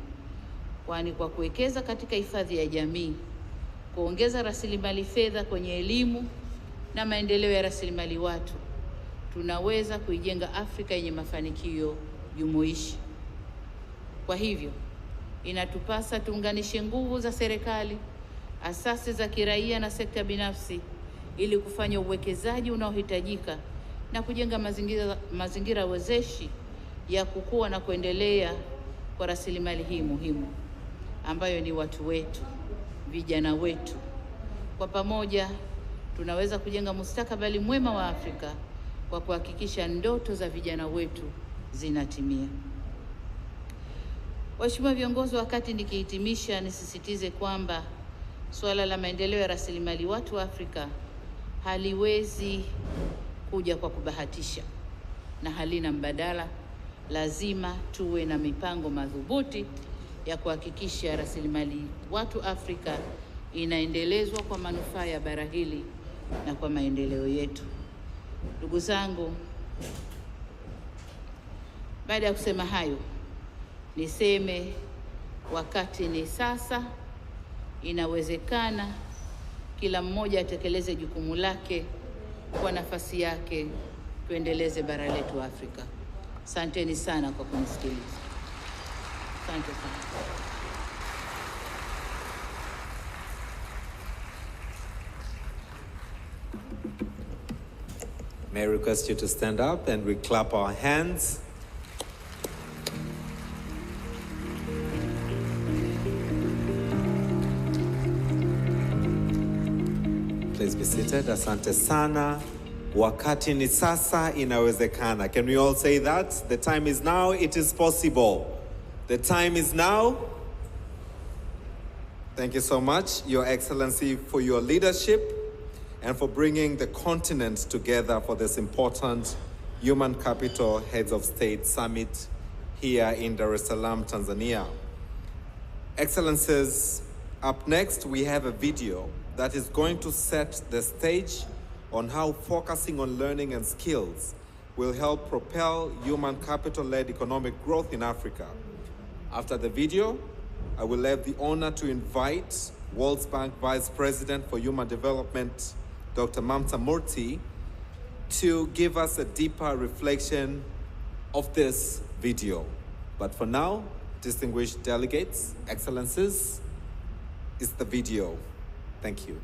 kwani kwa kuwekeza katika hifadhi ya jamii, kuongeza rasilimali fedha kwenye elimu na maendeleo ya rasilimali watu, tunaweza kuijenga Afrika yenye mafanikio jumuishi. Kwa hivyo, inatupasa tuunganishe nguvu za serikali, asasi za kiraia na sekta binafsi ili kufanya uwekezaji unaohitajika na kujenga mazingira wezeshi ya kukua na kuendelea kwa rasilimali hii muhimu ambayo ni watu wetu, vijana wetu. Kwa pamoja tunaweza kujenga mustakabali mwema wa Afrika kwa kuhakikisha ndoto za vijana wetu zinatimia. Waheshimiwa viongozi, wakati nikihitimisha, nisisitize kwamba suala la maendeleo ya rasilimali watu wa Afrika haliwezi kuja kwa kubahatisha na halina mbadala. Lazima tuwe na mipango madhubuti ya kuhakikisha rasilimali watu Afrika inaendelezwa kwa manufaa ya bara hili na kwa maendeleo yetu. Ndugu zangu, baada ya kusema hayo, niseme wakati ni sasa. Inawezekana kila mmoja atekeleze jukumu lake kwa nafasi yake, tuendeleze bara letu Afrika. Asanteni sana kwa kunisikiliza. Asante sana. May I request you to stand up and we clap our hands. Please be seated. Asante sana. Wakati ni sasa, inawezekana. Can we all say that? The time is now, it is possible. The time is now. Thank you so much, Your Excellency, for your leadership and for bringing the continent together for this important Human Capital Heads of State Summit here in Dar es Salaam, Tanzania. Excellencies, up next we have a video that is going to set the stage on how focusing on learning and skills will help propel human capital-led economic growth in Africa. After the video, I will have the honor to invite World Bank Vice President for Human Development, Dr. Mamta Murty, to give us a deeper reflection of this video. But for now, distinguished delegates, excellencies, is the video. Thank you.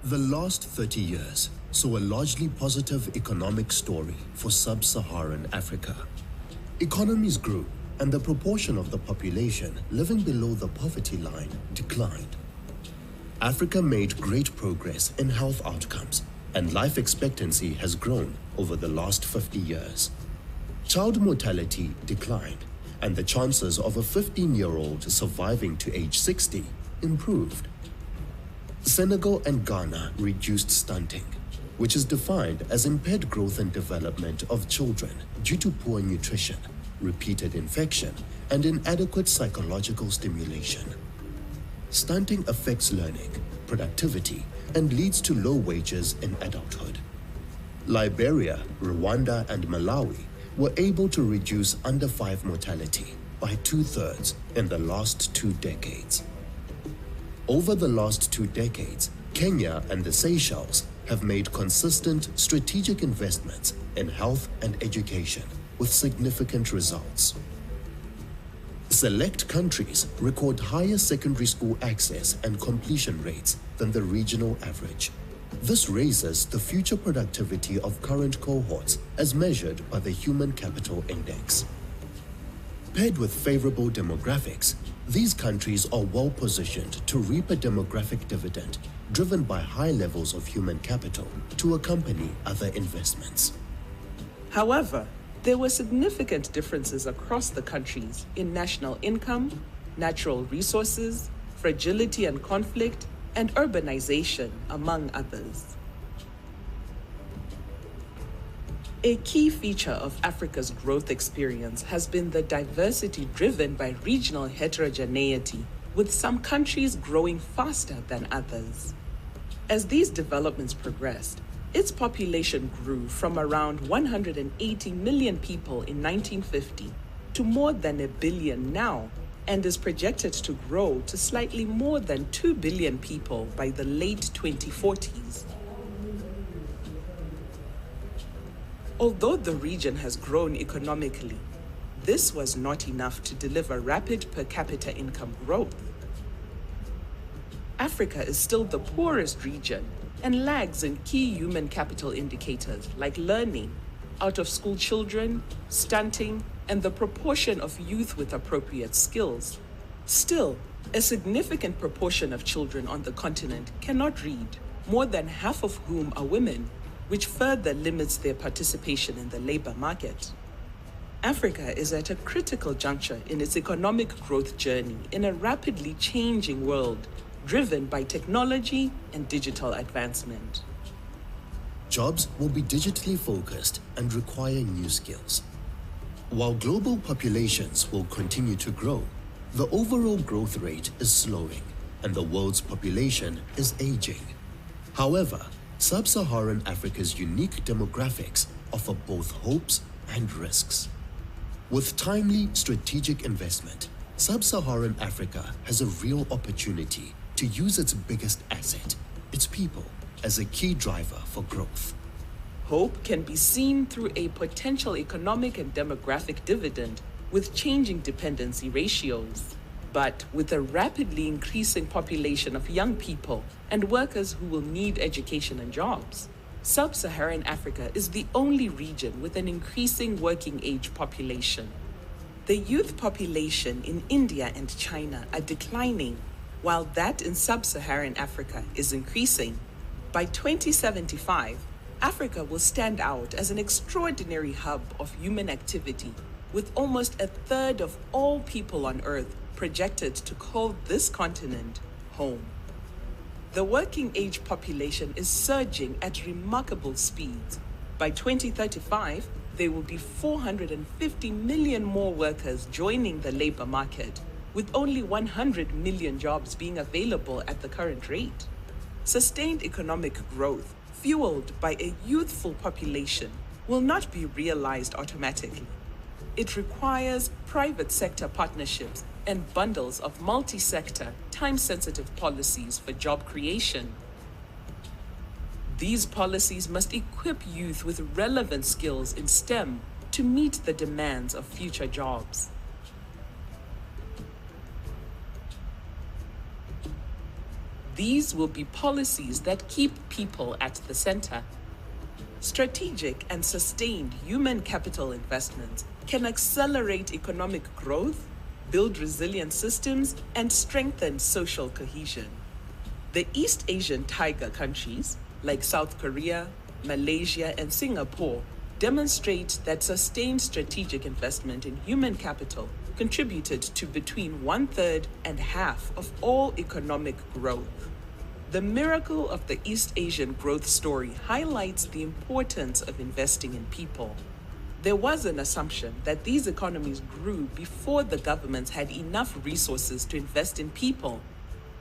The last 30 years saw a largely positive economic story for sub-Saharan Africa. Economies grew, and the proportion of the population living below the poverty line declined. Africa made great progress in health outcomes, and life expectancy has grown over the last 50 years. Child mortality declined, and the chances of a 15-year-old surviving to age 60 improved. Senegal and Ghana reduced stunting, which is defined as impaired growth and development of children due to poor nutrition, repeated infection, and inadequate psychological stimulation. Stunting affects learning, productivity, and leads to low wages in adulthood. Liberia, Rwanda, and Malawi were able to reduce under-5 mortality by 2/3 in the last 2 decades. Over the last 2 decades, Kenya and the Seychelles have made consistent strategic investments in health and education with significant results. Select countries record higher secondary school access and completion rates than the regional average. This raises the future productivity of current cohorts as measured by the Human Capital Index. Paired with favorable demographics, these countries are well positioned to reap a demographic dividend driven by high levels of human capital to accompany other investments. However, there were significant differences across the countries in national income, natural resources, fragility and conflict, and urbanization, among others. A key feature of Africa's growth experience has been the diversity driven by regional heterogeneity, with some countries growing faster than others. As these developments progressed, its population grew from around 180 million people in 1950 to more than 1 billion now, and is projected to grow to slightly more than 2 billion people by the late 2040s. Although the region has grown economically, this was not enough to deliver rapid per capita income growth. Africa is still the poorest region and lags in key human capital indicators like learning, out-of-school children, stunting, and the proportion of youth with appropriate skills. Still, a significant proportion of children on the continent cannot read, more than half of whom are women, which further limits their participation in the labor market. Africa is at a critical juncture in its economic growth journey in a rapidly changing world, driven by technology and digital advancement. Jobs will be digitally focused and require new skills. While global populations will continue to grow, the overall growth rate is slowing, and the world's population is aging. However, Sub-Saharan Africa's unique demographics offer both hopes and risks. With timely strategic investment, Sub-Saharan Africa has a real opportunity to use its biggest asset, its people, as a key driver for growth. Hope can be seen through a potential economic and demographic dividend with changing dependency ratios. But with a rapidly increasing population of young people and workers who will need education and jobs, Sub-Saharan Africa is the only region with an increasing working age population. The youth population in India and China are declining, while that in Sub-Saharan Africa is increasing. By 2075, Africa will stand out as an extraordinary hub of human activity, with almost 1/3 of all people on Earth projected to call this continent home. The working age population is surging at remarkable speeds. By 2035, there will be 450 million more workers joining the labor market, with only 100 million jobs being available at the current rate. Sustained economic growth, fueled by a youthful population, will not be realized automatically. It requires private sector partnerships and bundles of multi-sector, time-sensitive policies for job creation. These policies must equip youth with relevant skills in STEM to meet the demands of future jobs. These will be policies that keep people at the center. Strategic and sustained human capital investments can accelerate economic growth, build resilient systems, and strengthen social cohesion. The East Asian tiger countries, like South Korea, Malaysia, and Singapore, demonstrate that sustained strategic investment in human capital contributed to between 1/3 and half of all economic growth. The miracle of the East Asian growth story highlights the importance of investing in people. There was an assumption that these economies grew before the governments had enough resources to invest in people.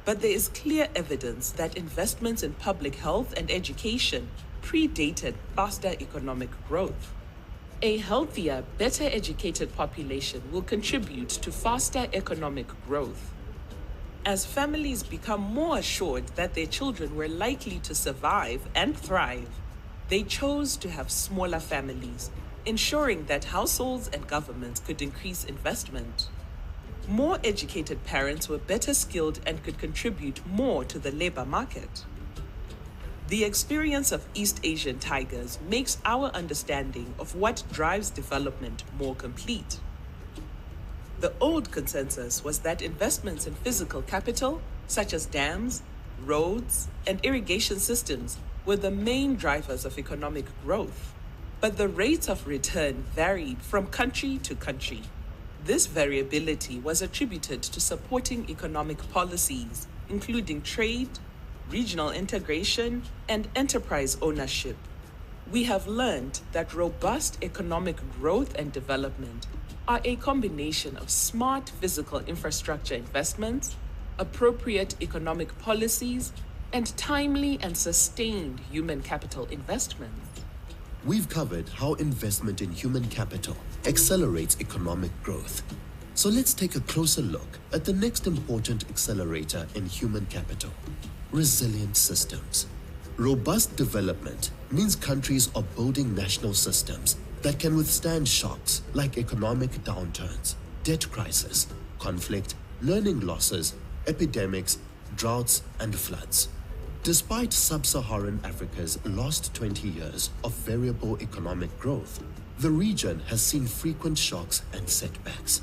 But there is clear evidence that investments in public health and education predated faster economic growth. A healthier, better educated population will contribute to faster economic growth. As families become more assured that their children were likely to survive and thrive, they chose to have smaller families, ensuring that households and governments could increase investment. More educated parents were better skilled and could contribute more to the labor market. The experience of East Asian tigers makes our understanding of what drives development more complete. The old consensus was that investments in physical capital, such as dams, roads, and irrigation systems, were the main drivers of economic growth. But the rates of return varied from country to country. This variability was attributed to supporting economic policies, including trade, regional integration, and enterprise ownership. We have learned that robust economic growth and development are a combination of smart physical infrastructure investments, appropriate economic policies, and timely and sustained human capital investments. We've covered how investment in human capital accelerates economic growth. So let's take a closer look at the next important accelerator in human capital: resilient systems. Robust development means countries are building national systems that can withstand shocks like economic downturns, debt crisis, conflict, learning losses, epidemics, droughts, and floods. Despite sub-Saharan Africa's last 20 years of variable economic growth, the region has seen frequent shocks and setbacks.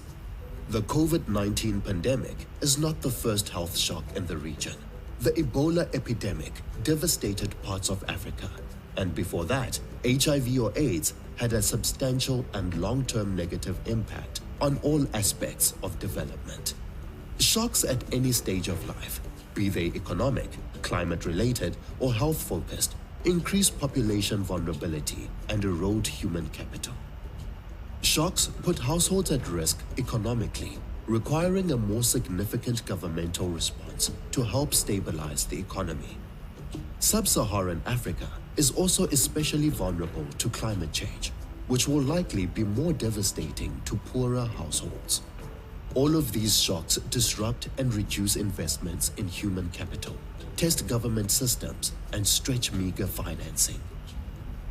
The COVID-19 pandemic is not the first health shock in the region. The Ebola epidemic devastated parts of Africa, and before that, HIV or AIDS had a substantial and long-term negative impact on all aspects of development. Shocks at any stage of life, be they economic, climate-related, or health-focused, increase population vulnerability and erode human capital. Shocks put households at risk economically, requiring a more significant governmental response to help stabilize the economy. Sub-Saharan Africa is also especially vulnerable to climate change, which will likely be more devastating to poorer households. All of these shocks disrupt and reduce investments in human capital, test government systems, and stretch meager financing.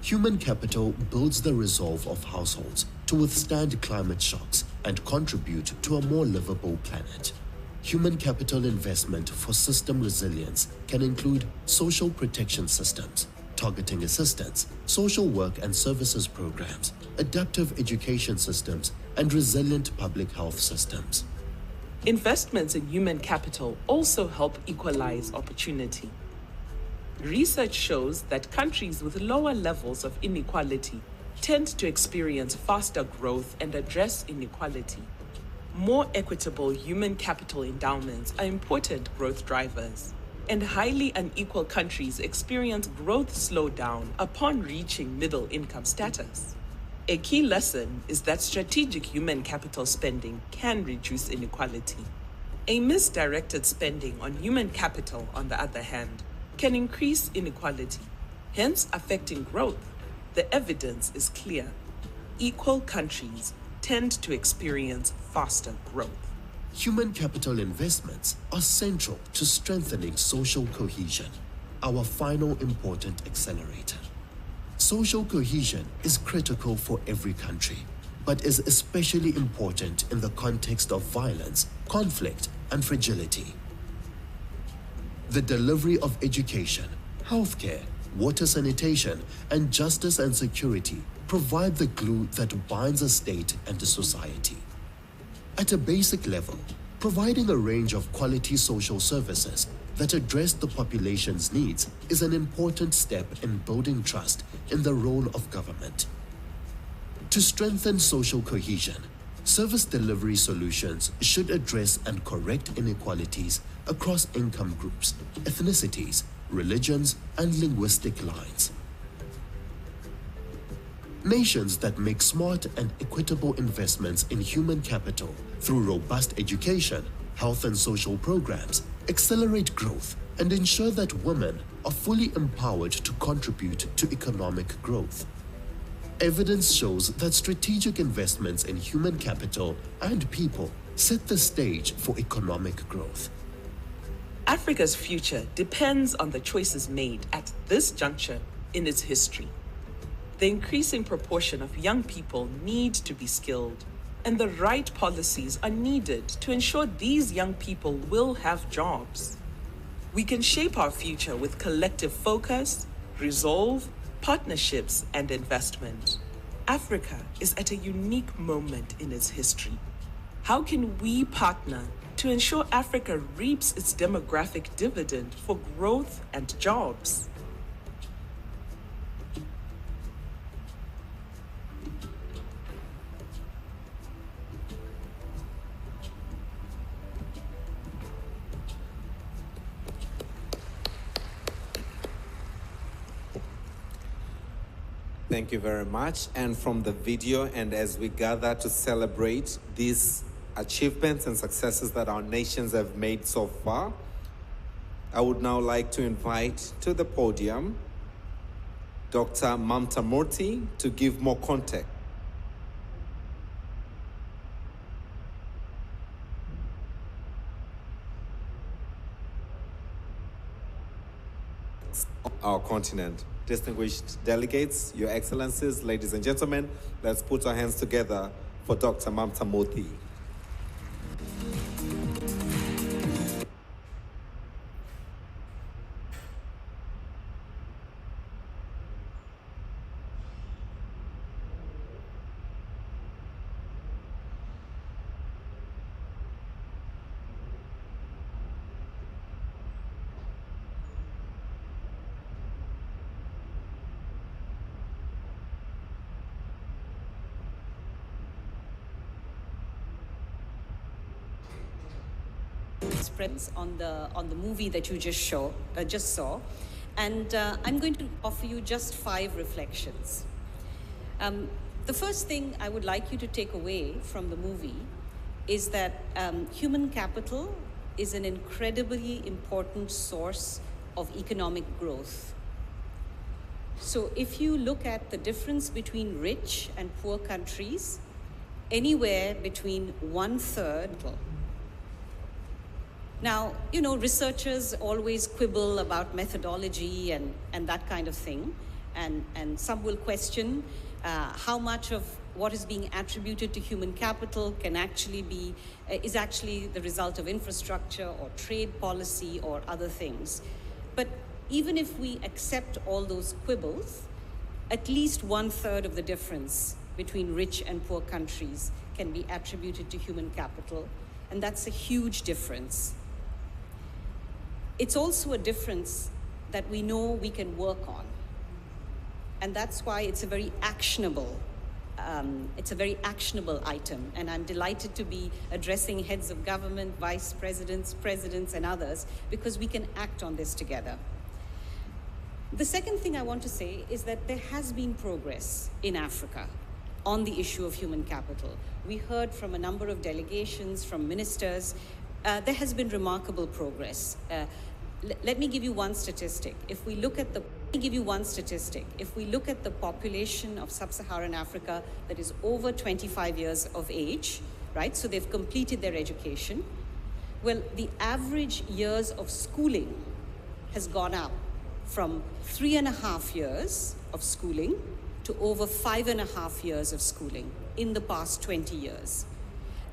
Human capital builds the resolve of households to withstand climate shocks and contribute to a more livable planet. Human capital investment for system resilience can include social protection systems, targeting assistance, social work and services programs, adaptive education systems, and resilient public health systems. Investments in human capital also help equalize opportunity. Research shows that countries with lower levels of inequality tend to experience faster growth and address inequality. More equitable human capital endowments are important growth drivers. and highly unequal countries experience growth slowdown upon reaching middle income status. A key lesson is that strategic human capital spending can reduce inequality. A misdirected spending on human capital, on the other hand, can increase inequality, hence affecting growth. The evidence is clear. Equal countries tend to experience faster growth. Human capital investments are central to strengthening social cohesion, our final important accelerator. Social cohesion is critical for every country, but is especially important in the context of violence, conflict, and fragility. The delivery of education, healthcare, water sanitation, and justice and security provide the glue that binds a state and a society. At a basic level, providing a range of quality social services that address the population's needs is an important step in building trust in the role of government. To strengthen social cohesion, service delivery solutions should address and correct inequalities across income groups, ethnicities, religions, and linguistic lines. Nations that make smart and equitable investments in human capital through robust education, health and social programs accelerate growth and ensure that women are fully empowered to contribute to economic growth. Evidence shows that strategic investments in human capital and people set the stage for economic growth. Africa's future depends on the choices made at this juncture in its history. The increasing proportion of young people need to be skilled, and the right policies are needed to ensure these young people will have jobs. We can shape our future with collective focus, resolve, partnerships, and investment. Africa is at a unique moment in its history. How can we partner to ensure Africa reaps its demographic dividend for growth and jobs? Thank you very much. And from the video, and as we gather to celebrate these achievements and successes that our nations have made so far, I would now like to invite to the podium Dr. Mamta Murthy to give more context. Our continent. Distinguished delegates, Your Excellencies, ladies and gentlemen, let's put our hands together for Dr. Mamta Murthy. Spreads on the movie that you just saw, and I'm going to offer you just 5 reflections. The first thing I would like you to take away from the movie is that human capital is an incredibly important source of economic growth. So if you look at the difference between rich and poor countries, anywhere between 1/3. Now, you know, researchers always quibble about methodology and that kind of thing, and some will question how much of what is being attributed to human capital is actually the result of infrastructure or trade policy or other things. But even if we accept all those quibbles, at least 1/3 of the difference between rich and poor countries can be attributed to human capital, and that's a huge difference. It's also a difference that we know we can work on. And that's why it's a very actionable it's a very actionable item, and I'm delighted to be addressing heads of government, vice presidents, presidents, and others, because we can act on this together. The second thing I want to say is that there has been progress in Africa on the issue of human capital. We heard from a number of delegations, from ministers. There has been remarkable progress. Let me give you one statistic. If we look at the population of sub-Saharan Africa that is over 25 years of age, right? So they've completed their education. Well, the average years of schooling has gone up from 3.5 years of schooling to over 5.5 years of schooling in the past 20 years.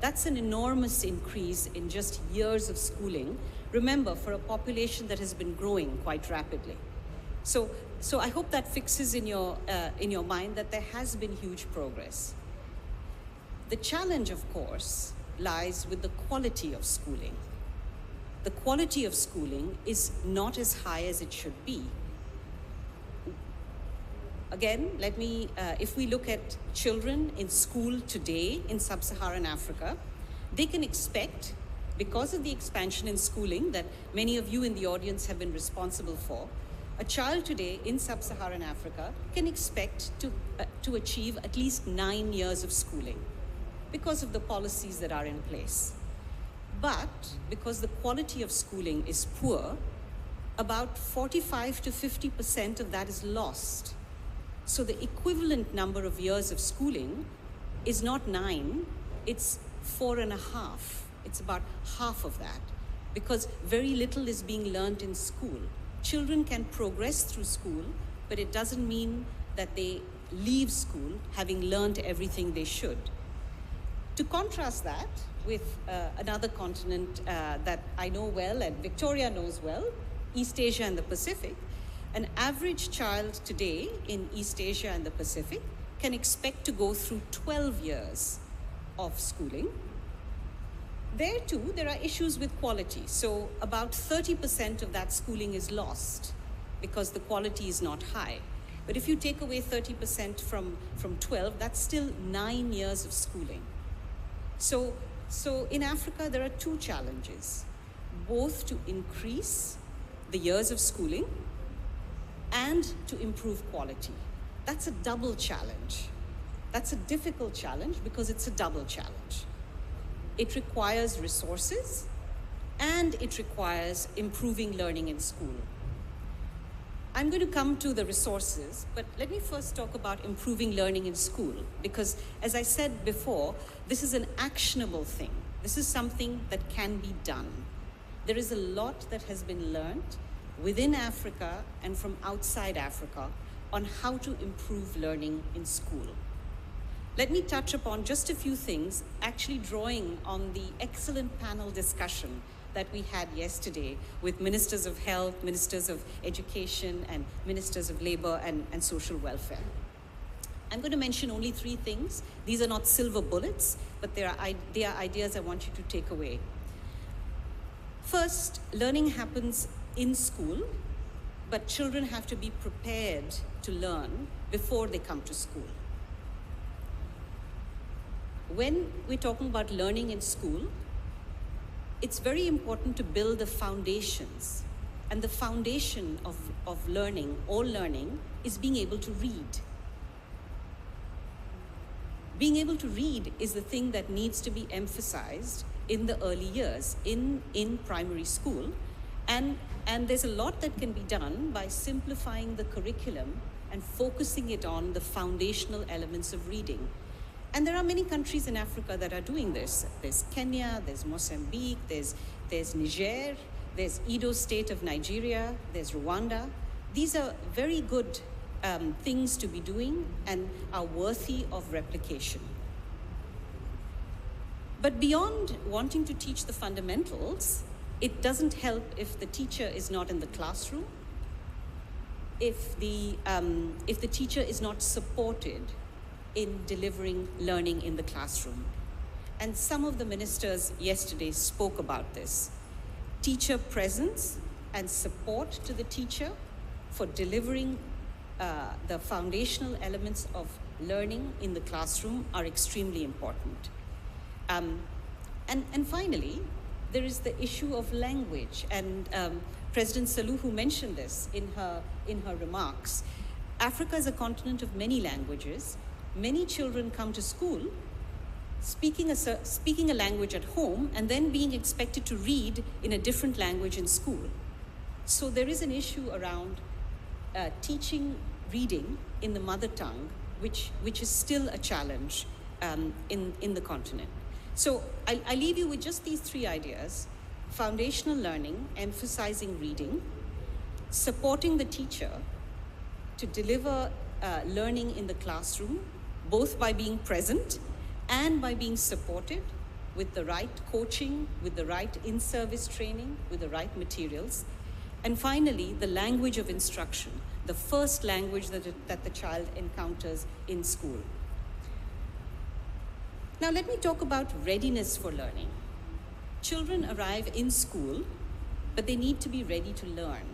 That's an enormous increase in just years of schooling. Remember, for a population that has been growing quite rapidly. So I hope that fixes in your mind that there has been huge progress. The challenge, of course, lies with the quality of schooling. The quality of schooling is not as high as it should be. Again, if we look at children in school today in sub-Saharan Africa, they can expect, because of the expansion in schooling that many of you in the audience have been responsible for, a child today in sub-Saharan Africa can expect to achieve at least 9 years of schooling because of the policies that are in place. But because the quality of schooling is poor, about 45 to 50% of that is lost. So the equivalent number of years of schooling is not 9, it's 4.5. It's about half of that, because very little is being learned in school. Children can progress through school, but it doesn't mean that they leave school having learned everything they should. To contrast that with another continent that I know well and Victoria knows well, East Asia and the Pacific, an average child today in East Asia and the Pacific can expect to go through 12 years of schooling. There too, there are issues with quality. So about 30% of that schooling is lost because the quality is not high. But if you take away 30% from 12, that's still 9 years of schooling. So in Africa, there are two challenges, both to increase the years of schooling and to improve quality. That's a double challenge. That's a difficult challenge because it's a double challenge. It requires resources and it requires improving learning in school. I'm going to come to the resources, but let me first talk about improving learning in school, because as I said before, this is an actionable thing. This is something that can be done. There is a lot that has been learned within Africa and from outside Africa on how to improve learning in school. Let me touch upon just a few things, actually drawing on the excellent panel discussion that we had yesterday with ministers of health, ministers of education, and ministers of labor and social welfare. I'm going to mention only 3 things. These are not silver bullets, but they are ideas I want you to take away. First, learning happens in school, but children have to be prepared to learn before they come to school. When we're talking about learning in school, it's very important to build the foundations. And the foundation of learning, all learning, is being able to read. Being able to read is the thing that needs to be emphasized in the early years, in primary school. And there's a lot that can be done by simplifying the curriculum and focusing it on the foundational elements of reading. And there are many countries in Africa that are doing this. There's Kenya, there's Mozambique, there's Niger, there's Edo State of Nigeria, there's Rwanda. These are very good things to be doing and are worthy of replication. But beyond wanting to teach the fundamentals, it doesn't help if the teacher is not in the classroom, if the teacher is not supported in delivering learning in the classroom. And some of the ministers yesterday spoke about this. Teacher presence and support to the teacher for delivering the foundational elements of learning in the classroom are extremely important. And finally, there is the issue of language, and President Suluhu mentioned this in her remarks. Africa is a continent of many languages. Many children come to school speaking a language at home and then being expected to read in a different language in school. So there is an issue around teaching reading in the mother tongue, which is still a challenge in the continent. So I leave you with just these three ideas: foundational learning, emphasizing reading, supporting the teacher to deliver learning in the classroom, both by being present and by being supported with the right coaching, with the right in-service training, with the right materials. And finally, the language of instruction, the first language that the child encounters in school. Now let me talk about readiness for learning. Children arrive in school, but they need to be ready to learn.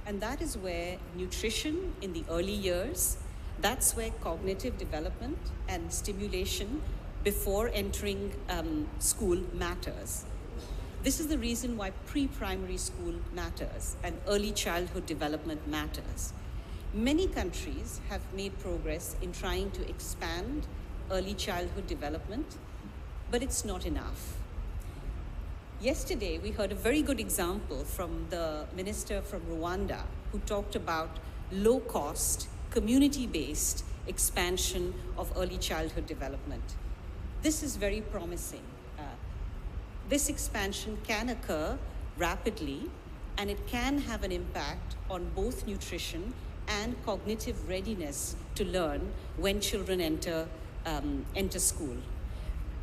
And that is where nutrition in the early years, that's where cognitive development and stimulation before entering school matters. This is the reason why pre-primary school matters and early childhood development matters. Many countries have made progress in trying to expand early childhood development, but it's not enough. Yesterday, we heard a very good example from the minister from Rwanda, who talked about low-cost, community-based expansion of early childhood development. This is very promising. This expansion can occur rapidly, and it can have an impact on both nutrition and cognitive readiness to learn when children enter school.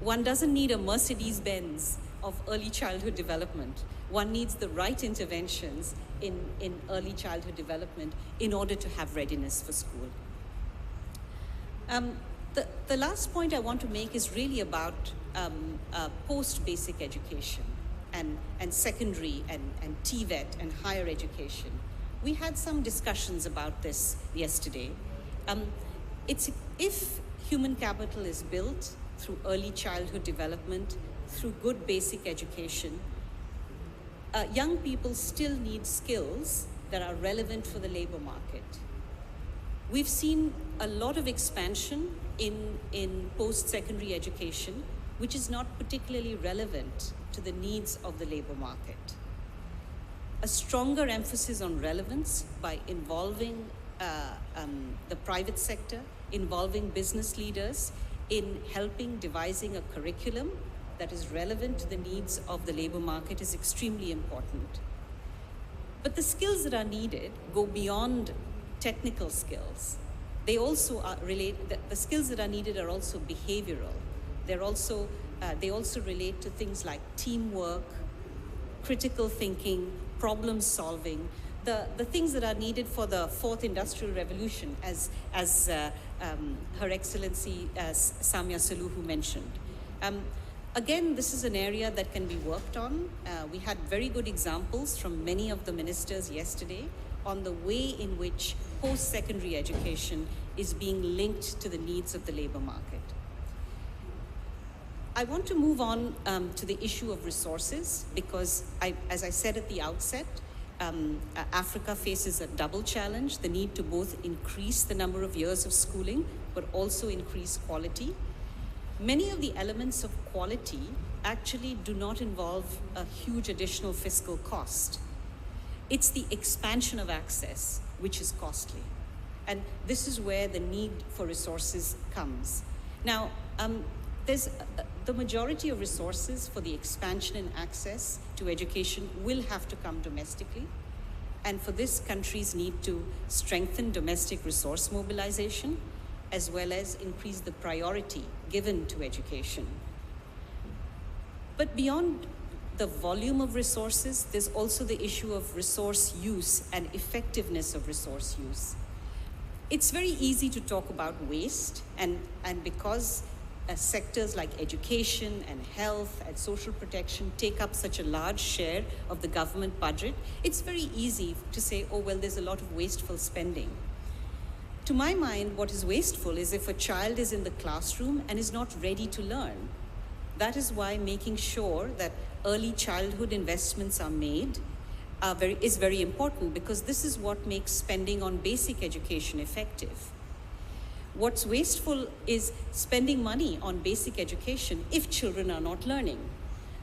One doesn't need a Mercedes-Benz of early childhood development. One needs the right interventions in early childhood development in order to have readiness for school. The last point I want to make is really about post-basic education and secondary and TVET and higher education. We had some discussions about this yesterday. If human capital is built through early childhood development, through good basic education, young people still need skills that are relevant for the labor market. We've seen a lot of expansion in post-secondary education, which is not particularly relevant to the needs of the labor market. A stronger emphasis on relevance by involving the private sector, involving business leaders in helping devising a curriculum that is relevant to the needs of the labor market is extremely important. But the skills that are needed go beyond technical skills. They also the skills that are needed are also behavioral. They also relate to things like teamwork, critical thinking, problem solving, the things that are needed for the fourth industrial revolution, as Her Excellency Samia Suluhu mentioned. Again, this is an area that can be worked on. We had very good examples from many of the ministers yesterday on the way in which post-secondary education is being linked to the needs of the labor market. I want to move on to the issue of resources because, as I said at the outset, Africa faces a double challenge, the need to both increase the number of years of schooling, but also increase quality. Many of the elements of quality actually do not involve a huge additional fiscal cost. It's the expansion of access which is costly. And this is where the need for resources comes. Now, the majority of resources for the expansion and access to education will have to come domestically. And for this, countries need to strengthen domestic resource mobilization, as well as increase the priority given to education. But beyond the volume of resources, there's also the issue of resource use and effectiveness of resource use. It's very easy to talk about waste, and because sectors like education and health and social protection take up such a large share of the government budget, it's very easy to say, oh, well, there's a lot of wasteful spending. To my mind, what is wasteful is if a child is in the classroom and is not ready to learn. That is why making sure that early childhood investments are made is very important, because this is what makes spending on basic education effective. What's wasteful is spending money on basic education if children are not learning.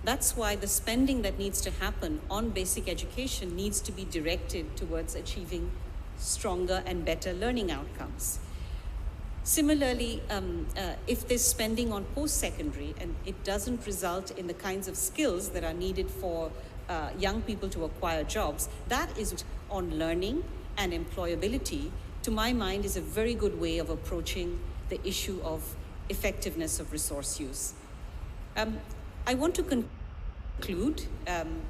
That's why the spending that needs to happen on basic education needs to be directed towards achieving stronger and better learning outcomes. Similarly, if there's spending on post-secondary and it doesn't result in the kinds of skills that are needed for young people to acquire jobs, that is on learning and employability, to my mind, is a very good way of approaching the issue of effectiveness of resource use. I want to conclude, and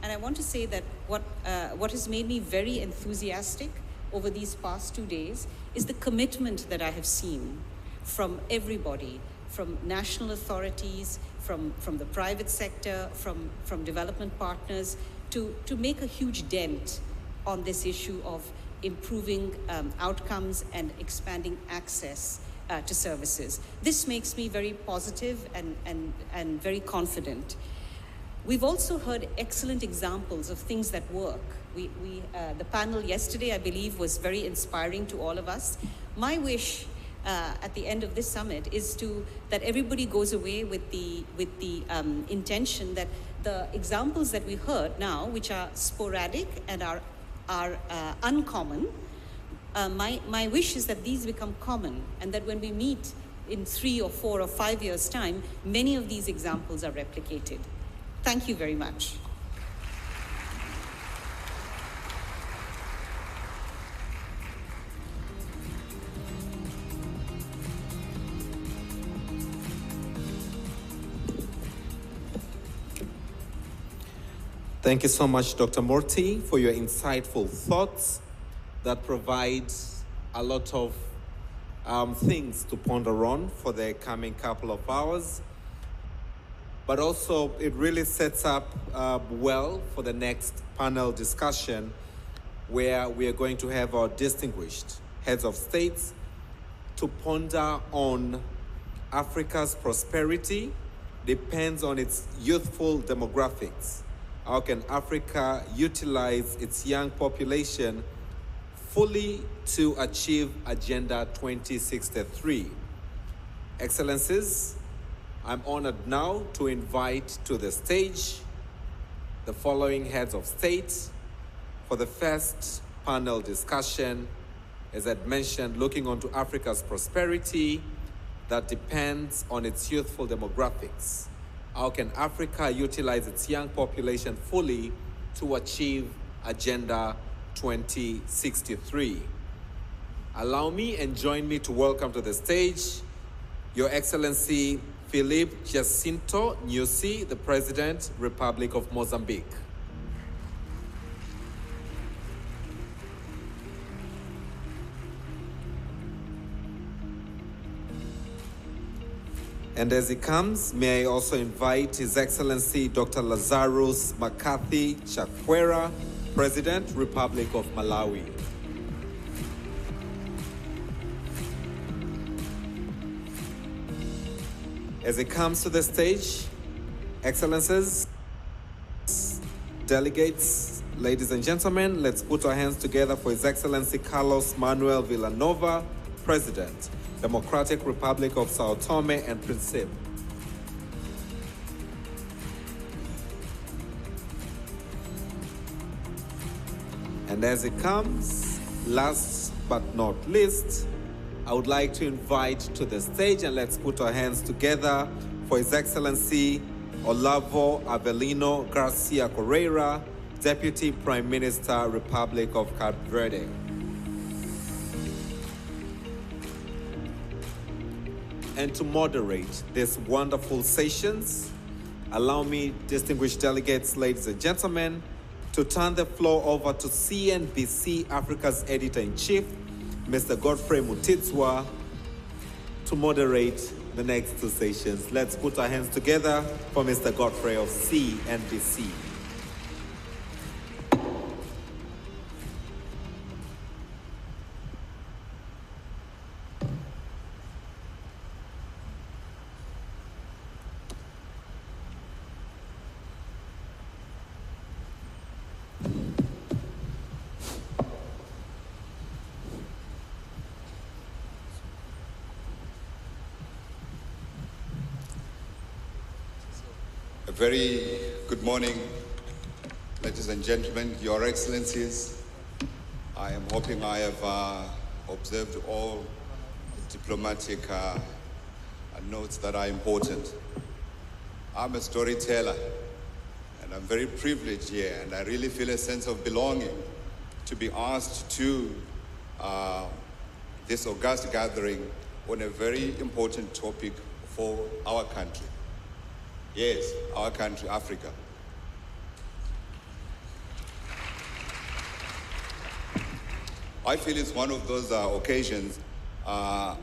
I want to say that what has made me very enthusiastic over these past 2 days is the commitment that I have seen from everybody, from national authorities, from the private sector, from development partners, to make a huge dent on this issue of improving outcomes and expanding access to services. This makes me very positive and very confident. We've also heard excellent examples of things that work. The panel yesterday, I believe, was very inspiring to all of us. My wish at the end of this summit is that everybody goes away with the intention that the examples that we heard now, which are sporadic and are uncommon, my wish is that these become common, and that when we meet in 3 or 4 or 5 years' time, many of these examples are replicated. Thank you very much. Thank you so much, Dr. Murthy, for your insightful thoughts that provide a lot of things to ponder on for the coming couple of hours. But also, it really sets up well for the next panel discussion, where we are going to have our distinguished heads of states to ponder on Africa's prosperity depends on its youthful demographics. How can Africa utilize its young population fully to achieve Agenda 2063? Excellencies, I'm honored now to invite to the stage the following heads of state for the first panel discussion, as I'd mentioned, looking onto Africa's prosperity that depends on its youthful demographics. How can Africa utilize its young population fully to achieve Agenda 2063? Allow me and join me to welcome to the stage Your Excellency Philippe Jacinto Nyusi, the President, Republic of Mozambique. And as he comes, may I also invite His Excellency Dr. Lazarus McCarthy Chakwera, President, Republic of Malawi. As he comes to the stage, Excellencies, delegates, ladies and gentlemen, let's put our hands together for His Excellency Carlos Manuel Villanova, President, Democratic Republic of Sao Tome and Principe. And as it comes, last but not least, I would like to invite to the stage, and let's put our hands together for His Excellency Olavo Avelino Garcia Correia, Deputy Prime Minister, Republic of Cape Verde. And to moderate these wonderful sessions, allow me, distinguished delegates, ladies and gentlemen, to turn the floor over to CNBC Africa's Editor-in-Chief, Mr. Godfrey Mutitswa, to moderate the next two sessions. Let's put our hands together for Mr. Godfrey of CNBC. A very good morning, ladies and gentlemen, Your Excellencies. I am hoping I have observed all the diplomatic notes that are important. I'm a storyteller, and I'm very privileged here, and I really feel a sense of belonging to be asked to this august gathering on a very important topic for our country. Yes, our country, Africa. I feel it's one of those occasions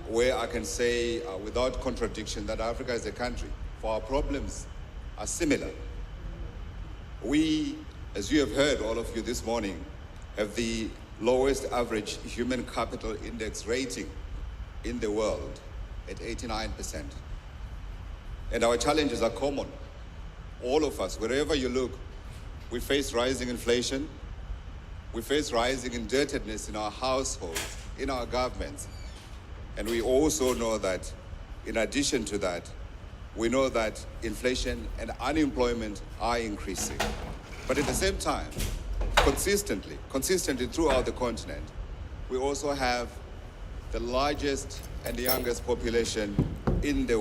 where I can say without contradiction that Africa is a country, for our problems are similar. We, as you have heard, all of you this morning, have the lowest average human capital index rating in the world at 89%. And our challenges are common. All of us, wherever you look, we face rising inflation, we face rising indebtedness in our households, in our governments. And we also know that, in addition to that, we know that inflation and unemployment are increasing. But at the same time, consistently throughout the continent, we also have the largest and youngest population in the